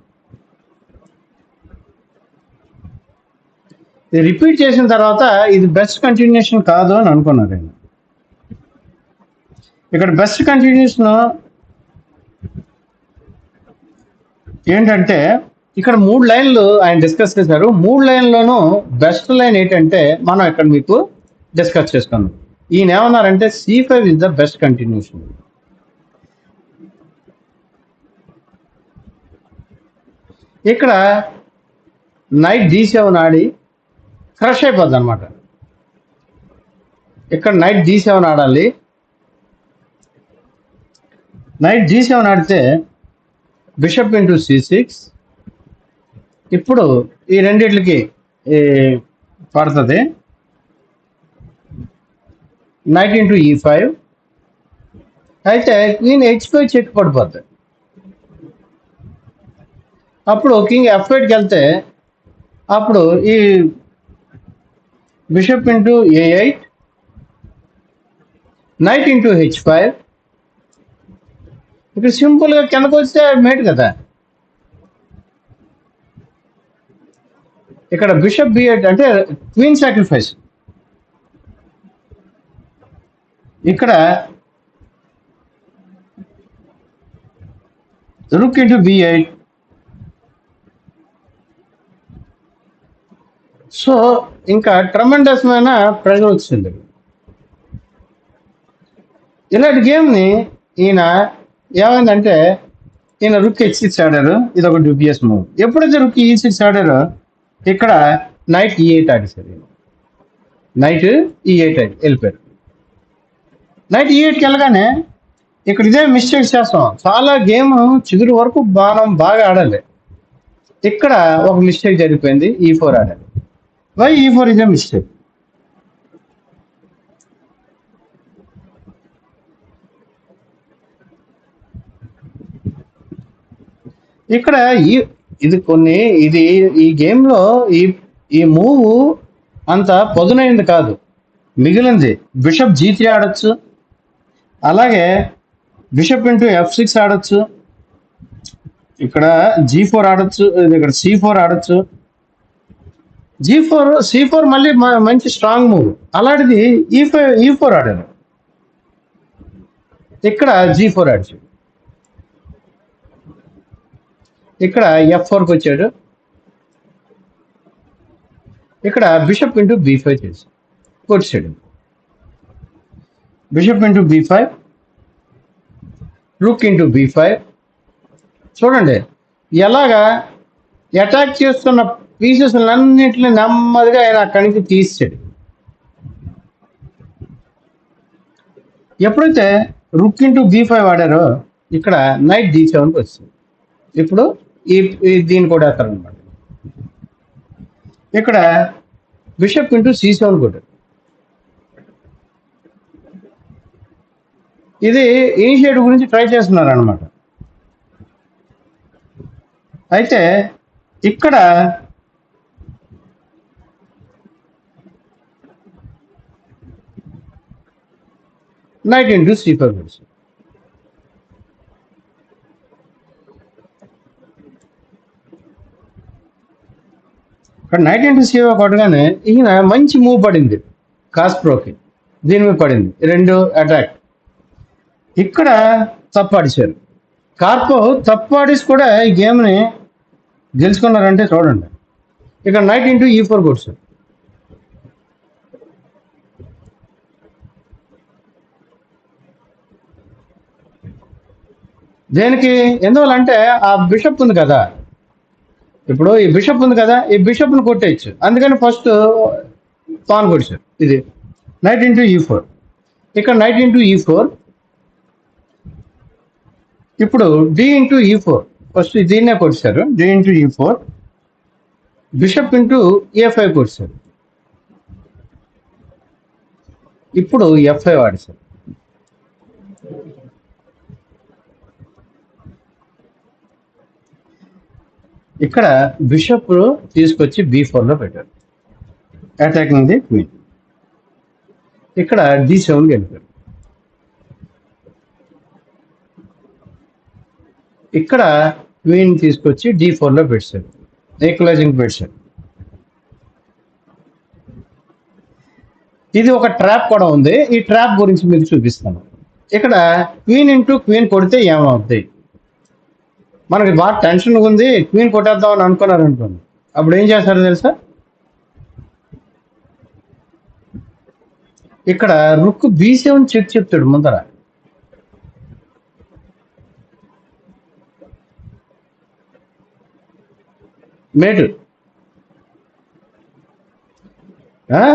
ఇది రిపీట్ చేసిన తర్వాత ఇది బెస్ట్ కంటిన్యూషన్ కాదు అని అనుకున్నారు ఆయన. ఇక్కడ బెస్ట్ కంటిన్యూషన్ ఏంటంటే ఇక్కడ 3 లైన్లు ఆయన డిస్కస్ చేశారు. 3 లైన్లోనూ బెస్ట్ లైన్ ఏంటంటే మనం ఇక్కడ మీకు డిస్కస్ చేసుకున్నాం. ఈయన ఏమన్నారంటే C5 is the best continuation. ఇక్కడ నైట్ D7 ఆడి క్రష్ అయిపోద్ది అనమాట. ఇక్కడ నైట్ D7 ఆడాలి. నైట్ G7 ఆడితే బిషప్ ఇంటూ C6. ఇప్పుడు ఈ రెండిట్లకి పడుతుంది. Knight into E5. అయితే క్వీన్ H5 చెక్ పడిపోద్ది. అప్పుడు కింగ్ F8కి వెళ్తే అప్పుడు ఈ bishop into A8, knight into H5. ఇక్కడ సింపుల్గా కిందకు వస్తే మేట్ కదా. ఇక్కడ బిషప్ B8 అంటే క్వీన్ సాక్రిఫైస్. ఇక్కడ రుక్ ఇంటూ B8. సో ఇంకా ట్రమెండస్మైన ప్రెషర్ వచ్చింది. ఇలాంటి గేమ్ని ఈయన ఏమైందంటే ఈయన రుక్ H6 ఆడారు. ఇది ఒక డ్యూబియస్ మూవ్. ఎప్పుడైతే రుక్ E6 ఆడారో ఇక్కడ నైట్ E8 ఆడేశారు. నైట్ E8 వెళ్ళిపోయారు. నైట్ E8కి వెళ్ళగానే ఇక్కడ ఇదే మిస్టేక్స్ చేస్తాం. చాలా గేమ్ చిగురు వరకు బాగా ఆడాలి. ఇక్కడ ఒక మిస్టేక్ జరిగిపోయింది. E4 ఆడాలి. వై E4 ఇదే మిస్టేక్? ఇక్కడ ఈ గేమ్లో ఈ మూవ్ అంత పదునైంది కాదు, మిగిలింది. బిషప్ G3 ఆడొచ్చు, అలాగే బిషప్ ఇంటూ F6 ఆడొచ్చు, ఇక్కడ G4 ఆడొచ్చు, ఇక్కడ C4 ఆడొచ్చు. C4 మళ్ళీ మంచి స్ట్రాంగ్ మూవ్. అలాంటిది E4 ఆడారు. ఇక్కడ G4 ఆడారు. ఇక్కడ F4కి వచ్చాడు. ఇక్కడ బిషప్ ఇంటూ బి5 చేసి కొట్టేసాడు. Bishop into b five, rook into b five. చూడండి ఎలాగా అటాక్ చేస్తున్న పీసెస్ అన్నింటినీ నెమ్మదిగా ఆయన అక్కడి నుంచి తీసాడు. ఎప్పుడైతే రుక్ ఇంటూ బి5 వాడారో ఇక్కడ నైట్ d7కి వస్తుంది. ఇప్పుడు దీన్ని కూడా వేస్తారనమాట. ఇక్కడ బిషప్ ఇంటూ c7 కూడా. ఇది ఇనిషియేటివ్ గురించి ట్రై చేస్తున్నారు అనమాట. అయితే ఇక్కడ నైట్ ఇంటూ c5 కొడుతుంది. ఇక్కడ నైట్ ఇంటూ c5 కొట్టగానే ఈయన మంచి మూవ్ పడింది కాస్ప్రోకి, దీని మీద పడింది 2 అటాక్. ఇక్కడ తప్పాడిశారు. కార్పో తప్పాడిసి కూడా ఈ గేమ్ని గెలుచుకున్నారంటే చూడండి. ఇక్కడ నైట్ ఇంటూ e4 కొట్టారు. దేనికి? ఎందువల్లంటే ఆ బిషప్ ఉంది కదా, ఇప్పుడు ఈ బిషప్ ఉంది కదా, ఈ బిషప్ను కొట్టేయచ్చు. అందుకని ఫస్ట్ పాన్ కొట్టారు. ఇది నైట్ ఇంటూ e4. ఇక్కడ నైట్ ఇంటూ e4. ఇప్పుడు డి ఇంటూ e4 ఫస్ట్ దీన్నే కొట్టారు. D into e4, bishop into a5 కొట్టారు. ఇప్పుడు f5 ఆడేశారు. ఇక్కడ బిషప్ తీసుకొచ్చి b4లో పెట్టారు, అటాకింగ్ ది క్వీన్. ఇక్కడ d7కి వెళ్ళిపోయారు. ఇక్కడ క్వీన్ తీసుకొచ్చి d4లో పెట్టారు, ఈక్వలైజింగ్ పెట్టారు. ఇది ఒక ట్రాప్ కూడా ఉంది. ఈ ట్రాప్ గురించి మీకు చూపిస్తాను. ఇక్కడ క్వీన్ ఇంటూ క్వీన్ కొడితే ఏమవుతుంది? మనకి బాగా టెన్షన్ ఉంది, క్వీన్ కొట్టేద్దామని అనుకున్నారు అనుకోండి, అప్పుడు ఏం చేస్తారో తెలుసా? ఇక్కడ రుక్ b7 చెక్ చెప్తాడు ముందర. మేటు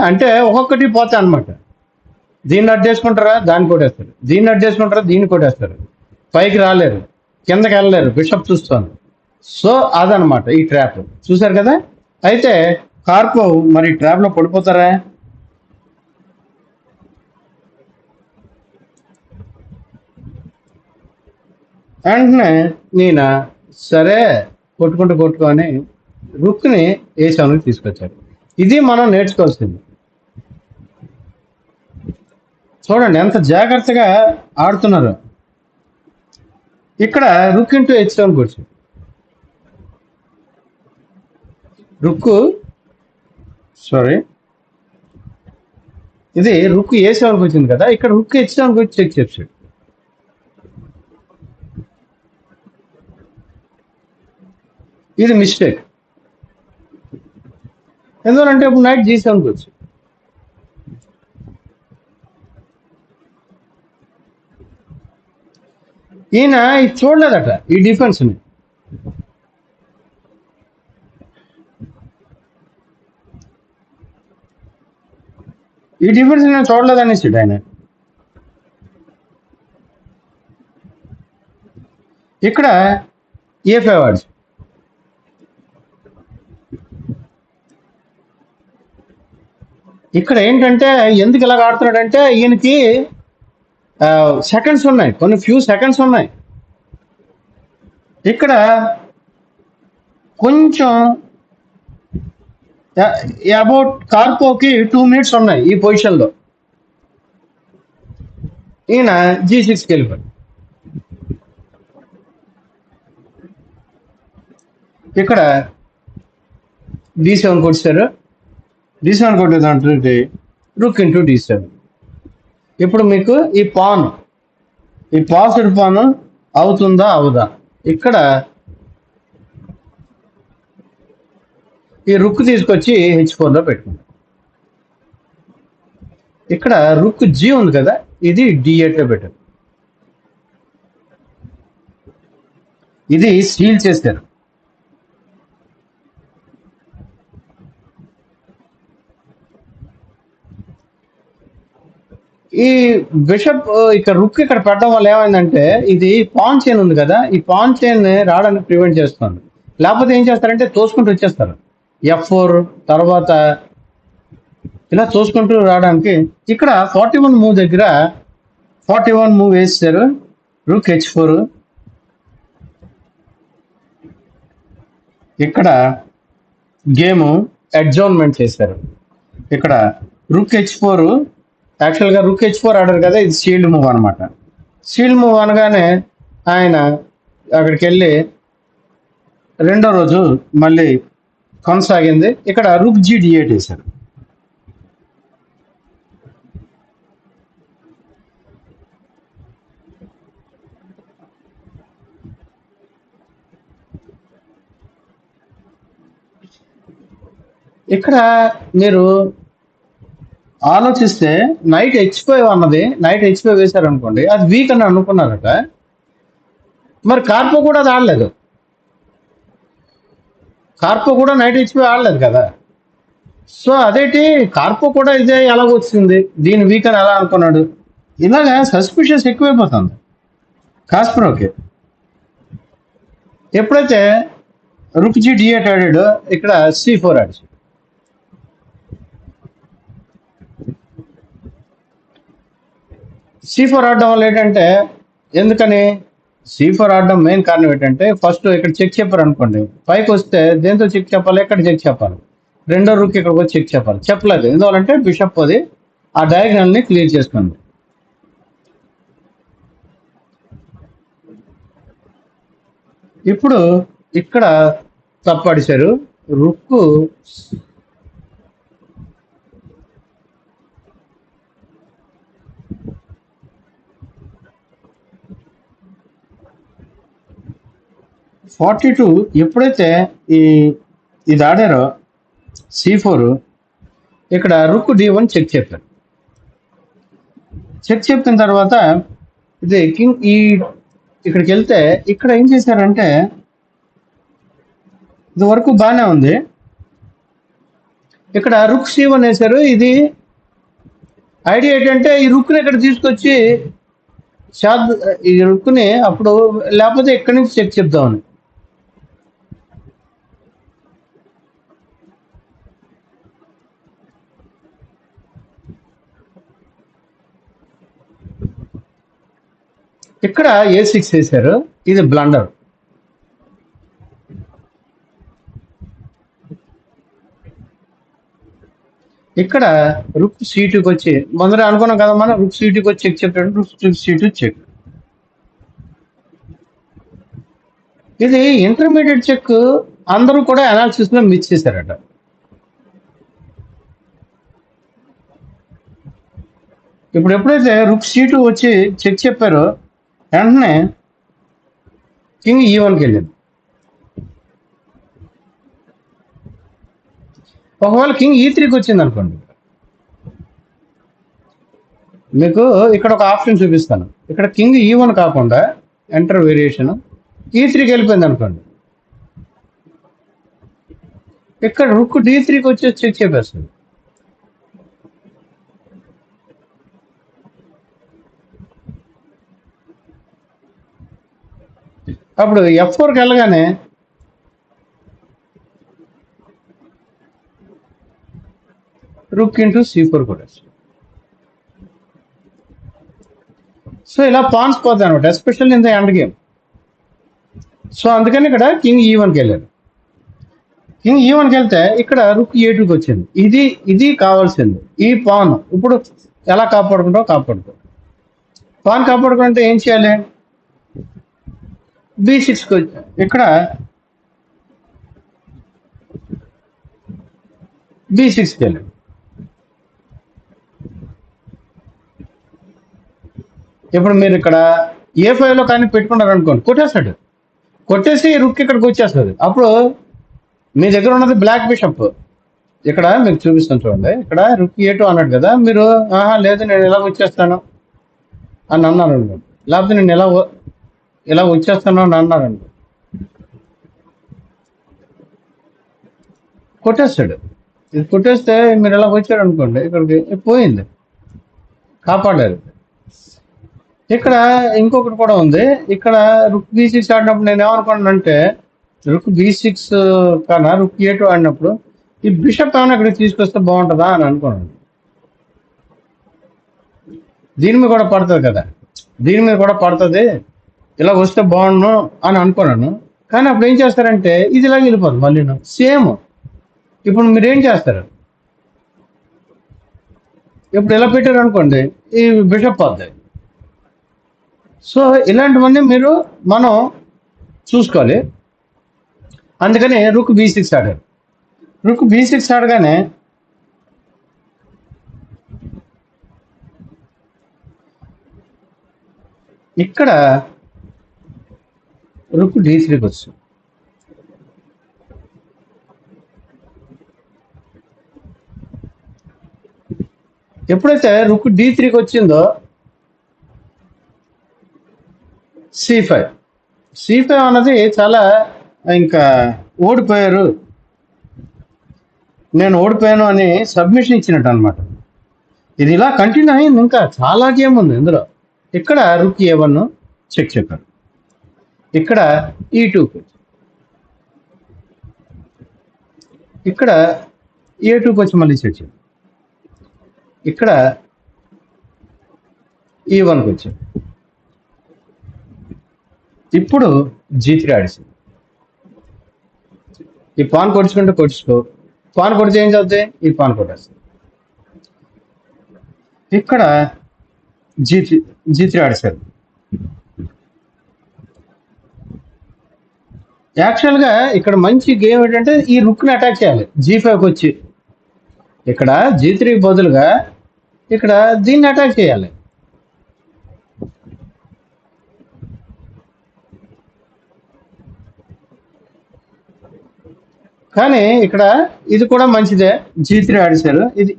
అంటే ఒక్కొక్కటి పోతాయి అనమాట. దీన్ని అడ్డేసుకుంటారా, దాన్ని కొట్టేస్తారు. దీన్ని అడ్డేసుకుంటారా, దీన్ని కొట్టేస్తారు. పైకి రాలేరు, కిందకి వెళ్ళలేరు, బిషప్ చూస్తాను. సో అదనమాట ఈ ట్రాప్. చూసారు కదా. అయితే కార్పో మరి ట్రాప్లో పడిపోతారా? వెంటనే నేను సరే కొట్టుకొని రుక్ని ఏ7కి తీసుకొచ్చారు. ఇది మనం నేర్చుకోవాల్సింది. చూడండి ఎంత జాగ్రత్తగా ఆడుతున్నారు. ఇక్కడ రుక్ ఇంటూ h7 కూర్చో. ఇది రుక్ ఏ7కి వచ్చింది కదా, ఇక్కడ రుక్ h7కి వచ్చి చెక్ చేసాడు. ఇది మిస్టేక్. ఎందుకంటే ఇప్పుడు నైట్ g7కి వచ్చి ఈయన ఇది చూడలేదట, ఈ డిఫెన్స్ని. ఈ డిఫెన్స్ నేను చూడలేదనేసాడు ఆయన. ఇక్కడ a5 వాడు. ఇక్కడ ఏంటంటే ఎందుకు ఇలాగ ఆడుతున్నాడంటే ఈయనకి సెకండ్స్ ఉన్నాయి, కొన్ని ఫ్యూ సెకండ్స్ ఉన్నాయి. ఇక్కడ కొంచెం అబౌట్ కార్పోకి 2 minutes ఉన్నాయి ఈ పొజిషన్లో. ఈయన g6కి వెళ్ళిపోయాడు. ఇక్కడ d7 కొట్టారు. d7 కొట్టేదంటే రుక్ ఇంటూ d7. ఇప్పుడు మీకు ఈ పాస్డ్ పాన్ అవుతుందా అవదా? ఇక్కడ ఈ రుక్ తీసుకొచ్చి H4లో పెట్టుకుంటాం. ఇక్కడ రుక్ జీ ఉంది కదా, ఇది D8లో పెట్టారు. ఇది సీల్ చేశారు. ఈ బిషప్ ఇక్కడ రుక్ ఇక్కడ పెట్టడం వల్ల ఏమైందంటే, ఇది పాన్ చైన్ ఉంది కదా, ఈ పాన్ చైన్ రావడానికి ప్రివెంట్ చేస్తుంది. లేకపోతే ఏం చేస్తారంటే తోసుకుంటూ వచ్చేస్తారు. F4 తర్వాత ఇలా తోసుకుంటూ రావడానికి ఇక్కడ 41 మూవ్ దగ్గర 41 మూవ్ వేసారు. రుక్ H4, ఇక్కడ గేమ్ అడ్జోన్మెంట్ చేశారు. ఇక్కడ రుక్ H4, యాక్చువల్గా రుక్ H4 ఆడారు కదా, ఇది షీల్డ్ మూవ్ అనమాట. షీల్డ్ మూవ్ అనగానే ఆయన అక్కడికి వెళ్ళి రెండో రోజు మళ్ళీ కొనసాగింది. ఇక్కడ రుక్ జీ D8 వేశారు. ఇక్కడ మీరు ఆలోచిస్తే నైట్ H5 అన్నది, నైట్ H5 వేశారు అనుకోండి, అది వీక్ అని అనుకున్నారట. మరి కార్పో కూడా అది ఆడలేదు. కార్పో కూడా నైట్ H5 ఆడలేదు కదా. సో అదేంటి కార్పో కూడా ఇదే ఎలాగొచ్చింది, దీని వీక్ అని ఎలా అనుకున్నాడు? ఇలాగా సస్పిషియస్ ఎక్కువైపోతుంది కాస్పరోకి. ఎప్పుడైతే రుక్ జీ D8 ఆడాడో, ఇక్కడ C4 ఆడాడు. C4 ఆడడం వల్ల ఏంటంటే, ఎందుకని C4 ఆడడం మెయిన్ కారణం ఏంటంటే, ఫస్ట్ ఇక్కడ చెక్ చెప్పారు అనుకోండి, పైకి వస్తే దేంతో చెక్ చెప్పాలి, ఎక్కడ చెక్ చెప్పాలి, రెండో రుక్ ఇక్కడికి వచ్చి చెక్ చెప్పాలి, చెప్పలేదు. ఎందువల్లంటే బిషప్ అది ఆ డయాగ్నల్ని క్లియర్ చేసుకుంది. ఇప్పుడు ఇక్కడ తప్పడిశారు. రుక్ (42) ఎప్పుడైతే ఇది ఆడారో C4, ఇక్కడ రుక్ D1 చెక్ చెప్పారు. చెక్ చెప్పిన తర్వాత ఇది కింగ్ ఇక్కడికి వెళ్తే, ఇక్కడ ఏం చేశారంటే, ఇది వరకు బాగానే ఉంది. ఇక్కడ రుక్ C1 వేశారు. ఇది ఐడియా ఏంటంటే, ఈ రుక్ని ఇక్కడ తీసుకొచ్చి ఈ రుక్ని అప్పుడు, లేకపోతే ఇక్కడి నుంచి చెక్ చెప్దామని. ఇక్కడ A6 వేశారు. ఇది బ్లండర్. ఇక్కడ రుక్ C2కి వచ్చి, ముందర అనుకున్నాం కదా మనం, రుక్ C2కి వచ్చి చెక్ చెప్పాడు. రుక్ C2 చెక్. ఇది ఇంటర్మీడియట్ చెక్ అందరూ కూడా అనాలిసిస్ లో మిస్ చేశారట. ఇప్పుడు ఎప్పుడైతే రుక్ C2 వచ్చి చెక్ చెప్పారో, వెంటనే కింగ్ E1కి వెళ్ళింది. ఒకవేళ కింగ్ E3కి వచ్చింది అనుకోండి, మీకు ఇక్కడ ఒక ఆప్షన్ చూపిస్తాను. ఇక్కడ కింగ్ E1 కాకుండా ఎంటర్ వేరియేషన్ E3కి వెళ్ళిపోయింది అనుకోండి, ఇక్కడ రుక్ D3కి వచ్చి చెక్ చెప్పేస్తుంది. అప్పుడు F4కి వెళ్ళగానే రుక్ ఇంటూ C4 కూడా. సో ఇలా పాన్స్ పోతాయి అనమాట, special in the end game. So అందుకని ఇక్కడ కింగ్ E1కి వెళ్ళారు. కింగ్ E1కి వెళ్తే ఇక్కడ రుక్ A2కి వచ్చింది. ఇది కావాల్సింది. ఈ పాన్ ఇప్పుడు ఎలా కాపాడుకుంటావు కాపాడుకో. పాన్ కాపాడుకుంటే ఏం చేయాలి, B6కి వచ్చి ఇక్కడ B6కి వెళ్ళాడు. ఇప్పుడు మీరు ఇక్కడ A5లో కానీ పెట్టుకున్నారు అనుకోండి, కొట్టేస్తాడు. కొట్టేసి రుక్ ఇక్కడికి వచ్చేస్తుంది. అప్పుడు మీ దగ్గర ఉన్నది బ్లాక్ బిషప్. ఇక్కడ మీకు చూపిస్తాను చూడండి. ఇక్కడ రుక్ ఏ2 అన్నాడు కదా, మీరు లేదు నేను ఇలా వచ్చేస్తాను అని అన్నారండి, లేకపోతే నేను ఇలా వచ్చేస్తాను అని అన్నారండి, కొట్టేస్తాడు. ఇది కొట్టేస్తే మీరు ఇలా వచ్చారు అనుకోండి, ఇక్కడికి పోయింది, కాపాడారు. ఇక్కడ ఇంకొకటి కూడా ఉంది. ఇక్కడ రుక్ B6 ఆడినప్పుడు నేను ఏమనుకున్నానంటే, రుక్ B6 కన్నా రుక్ ఏ2 ఆడినప్పుడు ఈ బిషప్ ఏమైనా ఇక్కడికి తీసుకొస్తే బాగుంటుందా అని అనుకున్నాను. దీని మీద కూడా పడుతుంది కదా, దీని మీద కూడా పడుతుంది, ఇలా వస్తే బాగుండు అని అనుకున్నాను. కానీ అప్పుడు ఏం చేస్తారంటే ఇది ఇలా వెళ్ళిపోతుంది మళ్ళీ సేమ్. ఇప్పుడు మీరు ఏం చేస్తారు, ఇప్పుడు ఇలా పెట్టారు అనుకోండి, ఈ బిషప్ పోద్ది. సో ఇలాంటివన్నీ మనం చూసుకోవాలి. అందుకని రుక్ B6 ఆడారు. రుక్ B6 ఆడగానే ఇక్కడ రుక్ D3కి వచ్చింది. ఎప్పుడైతే రుక్ D3కి వచ్చిందో C5 అన్నది చాలా, ఇంకా ఓడిపోయారు, నేను ఓడిపోయాను అని సబ్మిషన్ ఇచ్చినట్టు అనమాట. ఇది ఇలా కంటిన్యూ అయింది, ఇంకా చాలా గేమ్ ఉంది ఇందులో. ఇక్కడ రుక్ A1 చెక్ చెప్పారు, ఇక్కడ E2కి, ఇక్కడ A2కి వచ్చి మళ్ళీ చెక్ చెప్పారు, ఇక్కడ E1కి వచ్చారు. ఇప్పుడు G3 ఆడేసింది. ఈ పాన్ కొట్టుకో, పాన్ కొడితే ఏం చదివితే ఈ పాన్ కొట్టేస్తుంది. ఇక్కడ G3 ఆడేశారు. యాక్చువల్గా ఇక్కడ మంచి గేమ్ ఏంటంటే ఈ రుక్ని అటాక్ చేయాలి G5కి వచ్చి. ఇక్కడ G3 బదులుగా ఇక్కడ దీన్ని అటాక్ చేయాలి. కానీ ఇక్కడ ఇది కూడా మంచిదే, G3 ఆడేశారు. ఇది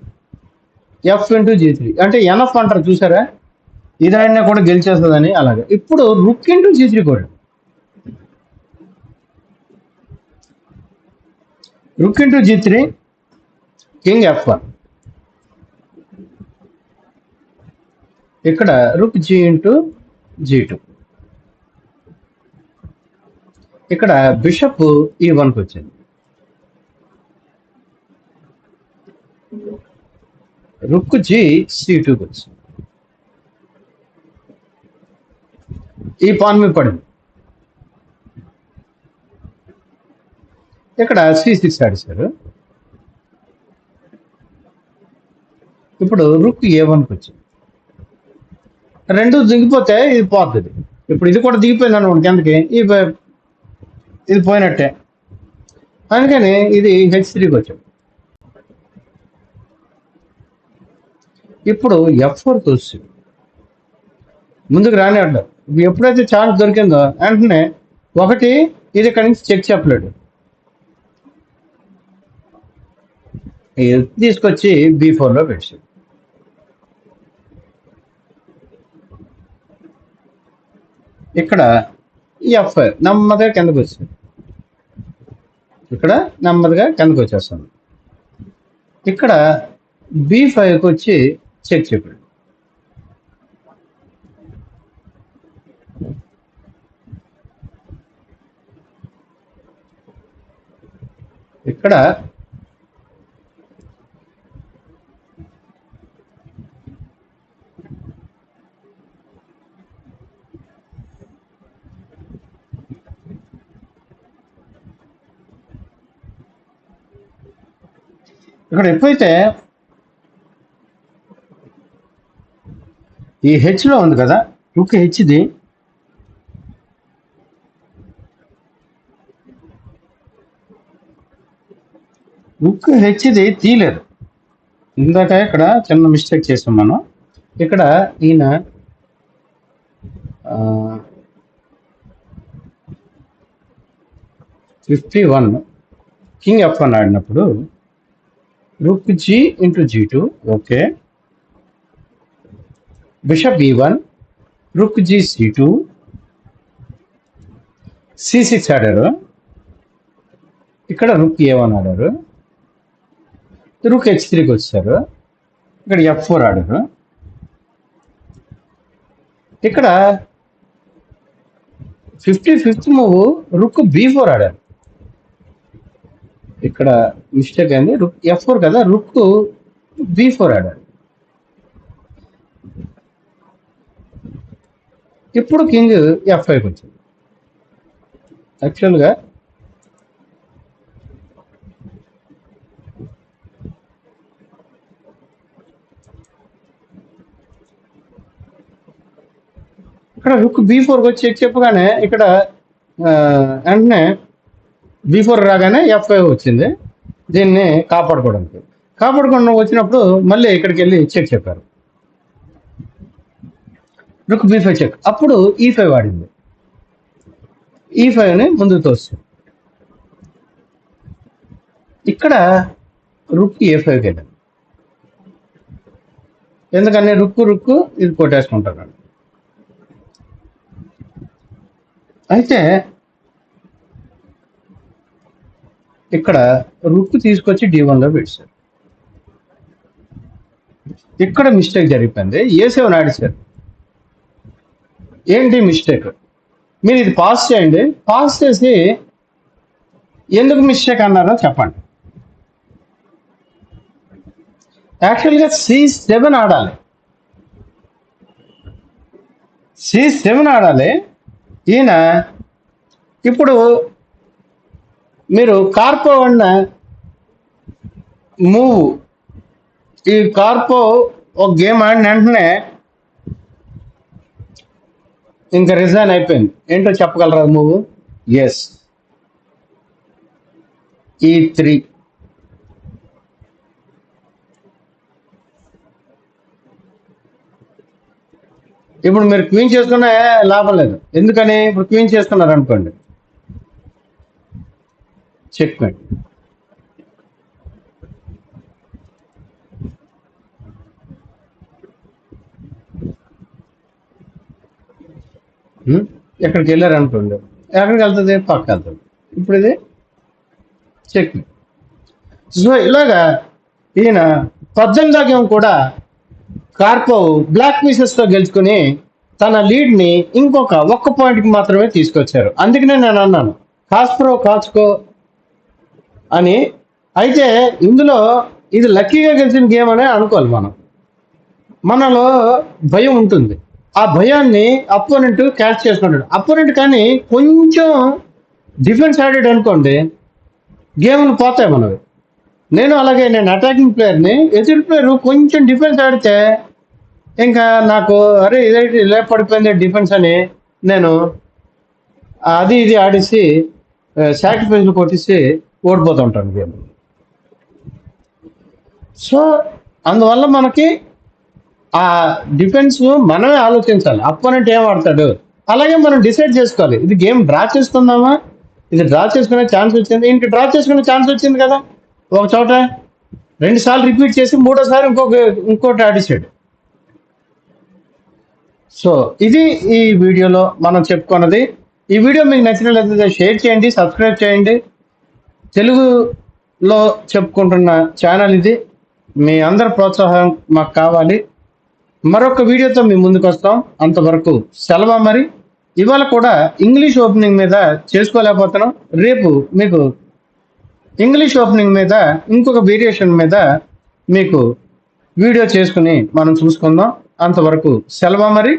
F×G3 అంటే ఎన్ఎఫ్ అంటారు చూసారా, ఇది ఆడినా కూడా గెలిచేస్తుందని. అలాగే ఇప్పుడు రుక్×G3 కూడా, రుక్×G3 కింగ్ F1, ఇక్కడ రుక్ G×G2, ఇక్కడ బిషప్ E1కి వచ్చింది, రుక్ C2కి వచ్చింది, ఈ పాన్ మీద పడింది. ఇక్కడ C6 ఆడేశారు. ఇప్పుడు రుక్ A1కి వచ్చింది. రెండు దిగిపోతే ఇది పోతుంది. ఇప్పుడు ఇది కూడా దిగిపోయింది అనుకోండి కిందకి, ఇది పోయినట్టే. అందుకని ఇది H3కి వచ్చింది. ఇప్పుడు F4కి వస్తుంది, ముందుకు రానివ్వడం. ఎప్పుడైతే ఛాన్స్ దొరికిందో వెంటనే ఒకటి ఇది ఇక్కడి నుంచి చెక్ చెప్పలేడు, తీసుకొచ్చి B4లో పెట్టాడు. ఇక్కడ F5 నెమ్మదిగా కిందకు వచ్చింది, ఇక్కడ నెమ్మదిగా కిందకు వచ్చేస్తాను. ఇక్కడ B5కి వచ్చి చెక్ చెప్పాడు. ఇక్కడ ఎప్పుడైతే ఈ హెచ్లో ఉంది కదా, రుక్ హెచ్ది, రుక్ హెచ్ది తీయలేదు. ఇందాక ఇక్కడ చిన్న మిస్టేక్ చేసాం మనం. ఇక్కడ ఈయన ఆ, 51 కింగ్ F1 ఆడినప్పుడు rook G into G2, okay. Bishop E1, rook G C2, C6 ఆడారు. ఇక్కడ రూక్ A1 ఆడారు. రూక్ H3కి వచ్చారు. ఇక్కడ F4 ఆడారు. ఇక్కడ 55th మూవ్ రుక్ B4 ఆడారు. ఇక్కడ మిస్టేక్ అయింది. రుక్ F4 కదా, రుక్ B4 ఆడారు. ఇప్పుడు కింగ్ F5కి వచ్చింది. యాక్చువల్గా ఇక్కడ రుక్ B4కి వచ్చి చెప్పగానే ఇక్కడ వెంటనే B4 రాగానే F5 వచ్చింది. దీన్ని కాపాడుకోవడం వచ్చినప్పుడు మళ్ళీ ఇక్కడికి వెళ్ళి చెక్ చెప్పారు. రుక్ B5 చెక్. అప్పుడు E5 ఆడింది. E5ని ముందుకు తోస్తుంది. ఇక్కడ రుక్ A5కి వెళ్ళారు. ఎందుకని రుక్ ఇది కొట్టేసుకుంటారు. అయితే ఇక్కడ రుక్ తీసుకొచ్చి D1లో పెట్టారు. ఇక్కడ మిస్టేక్ జరిగిపోయింది. A7 ఆడిసారు. ఏంటి మిస్టేక్? మీరు ఇది పాస్ చేయండి. పాస్ చేసి ఎందుకు మిస్టేక్ అన్నారో చెప్పండి. యాక్చువల్గా C7 ఆడాలి. C7 ఆడాలి. ఈయన ఇప్పుడు మీరు కార్పో అన్న మూవ్, ఈ కార్పో ఒక గేమ్ ఆడిన వెంటనే ఇంకా రిజైన్ అయిపోయింది. ఏంటో చెప్పగలరా మూవ్? Yes, E3. ఇప్పుడు మీరు క్వీన్ చేసుకునే లాభం లేదు. ఎందుకని? ఇప్పుడు క్వీన్ చేసుకున్నారు అనుకోండి, చెక్ మేట్. ఎక్కడికి వెళ్ళారు అనుకోండి, ఎక్కడికి వెళ్తుంది? పక్క వెళ్తుంది. ఇప్పుడు ఇది చెక్. సో ఇలాగా ఈయన 18వ గేమ్ కూడా కార్పో బ్లాక్ పీసెస్తో గెలుచుకుని తన లీడ్ని ఒక్క పాయింట్కి మాత్రమే తీసుకొచ్చారు. అందుకనే నేను అన్నాను కాచుకో అని. అయితే ఇందులో ఇది లక్కీగా గెలిచిన గేమ్ అనే అనుకోవాలి. మనలో భయం ఉంటుంది. ఆ భయాన్ని అపోనెంట్ క్యాచ్ చేసుకుంటాడు. అపోనెంట్ కానీ కొంచెం డిఫెన్స్ ఆడాడు అనుకోండి, గేమ్లు పోతాయి మనవి. నేను అటాకింగ్ ప్లేయర్ని, ఎదురు ప్లేయర్ కొంచెం డిఫెన్స్ ఆడితే ఇంకా నాకు అరే ఇదైతే ఇలా పడిపోయింది డిఫెన్స్ అని నేను అది ఇది ఆడేసి సాక్రిఫైస్లు కొట్టేసి ఓడిపోతూ ఉంటాను గేమ్. సో అందువల్ల మనకి ఆ డిఫెన్స్ మనమే ఆలోచించాలి. అపోనెంట్ ఏం ఆడతాడు, అలాగే మనం డిసైడ్ చేసుకోవాలి. ఇది గేమ్ డ్రా చేసుకుందామా, ఇది డ్రా చేసుకునే ఛాన్స్ వచ్చింది, డ్రా చేసుకునే ఛాన్స్ వచ్చింది కదా ఒక చోట, 2 సార్లు రిపీట్ చేసి 3వ సారి ఇంకోటి ఆడిసాడు. సో ఇది ఈ వీడియోలో మనం చెప్పుకున్నది. ఈ వీడియో మీకు నచ్చినట్లయితే షేర్ చేయండి, సబ్స్క్రైబ్ చేయండి. తెలుగులో చెప్పుకుంటున్న ఛానల్ ఇది. మీ అందరి ప్రోత్సాహం మాకు కావాలి. మరొక వీడియోతో మీ ముందుకు వస్తాం. అంతవరకు సెలవు. మరి ఇవాళ కూడా ఇంగ్లీష్ ఓపెనింగ్ మీద చేసుకోలేకపోతున్నాం. రేపు మీకు ఇంగ్లీష్ ఓపెనింగ్ మీద ఇంకొక వేరియేషన్ మీద మీకు వీడియో చేసుకుని మనం చూసుకుందాం. అంతవరకు సెలవు. మరి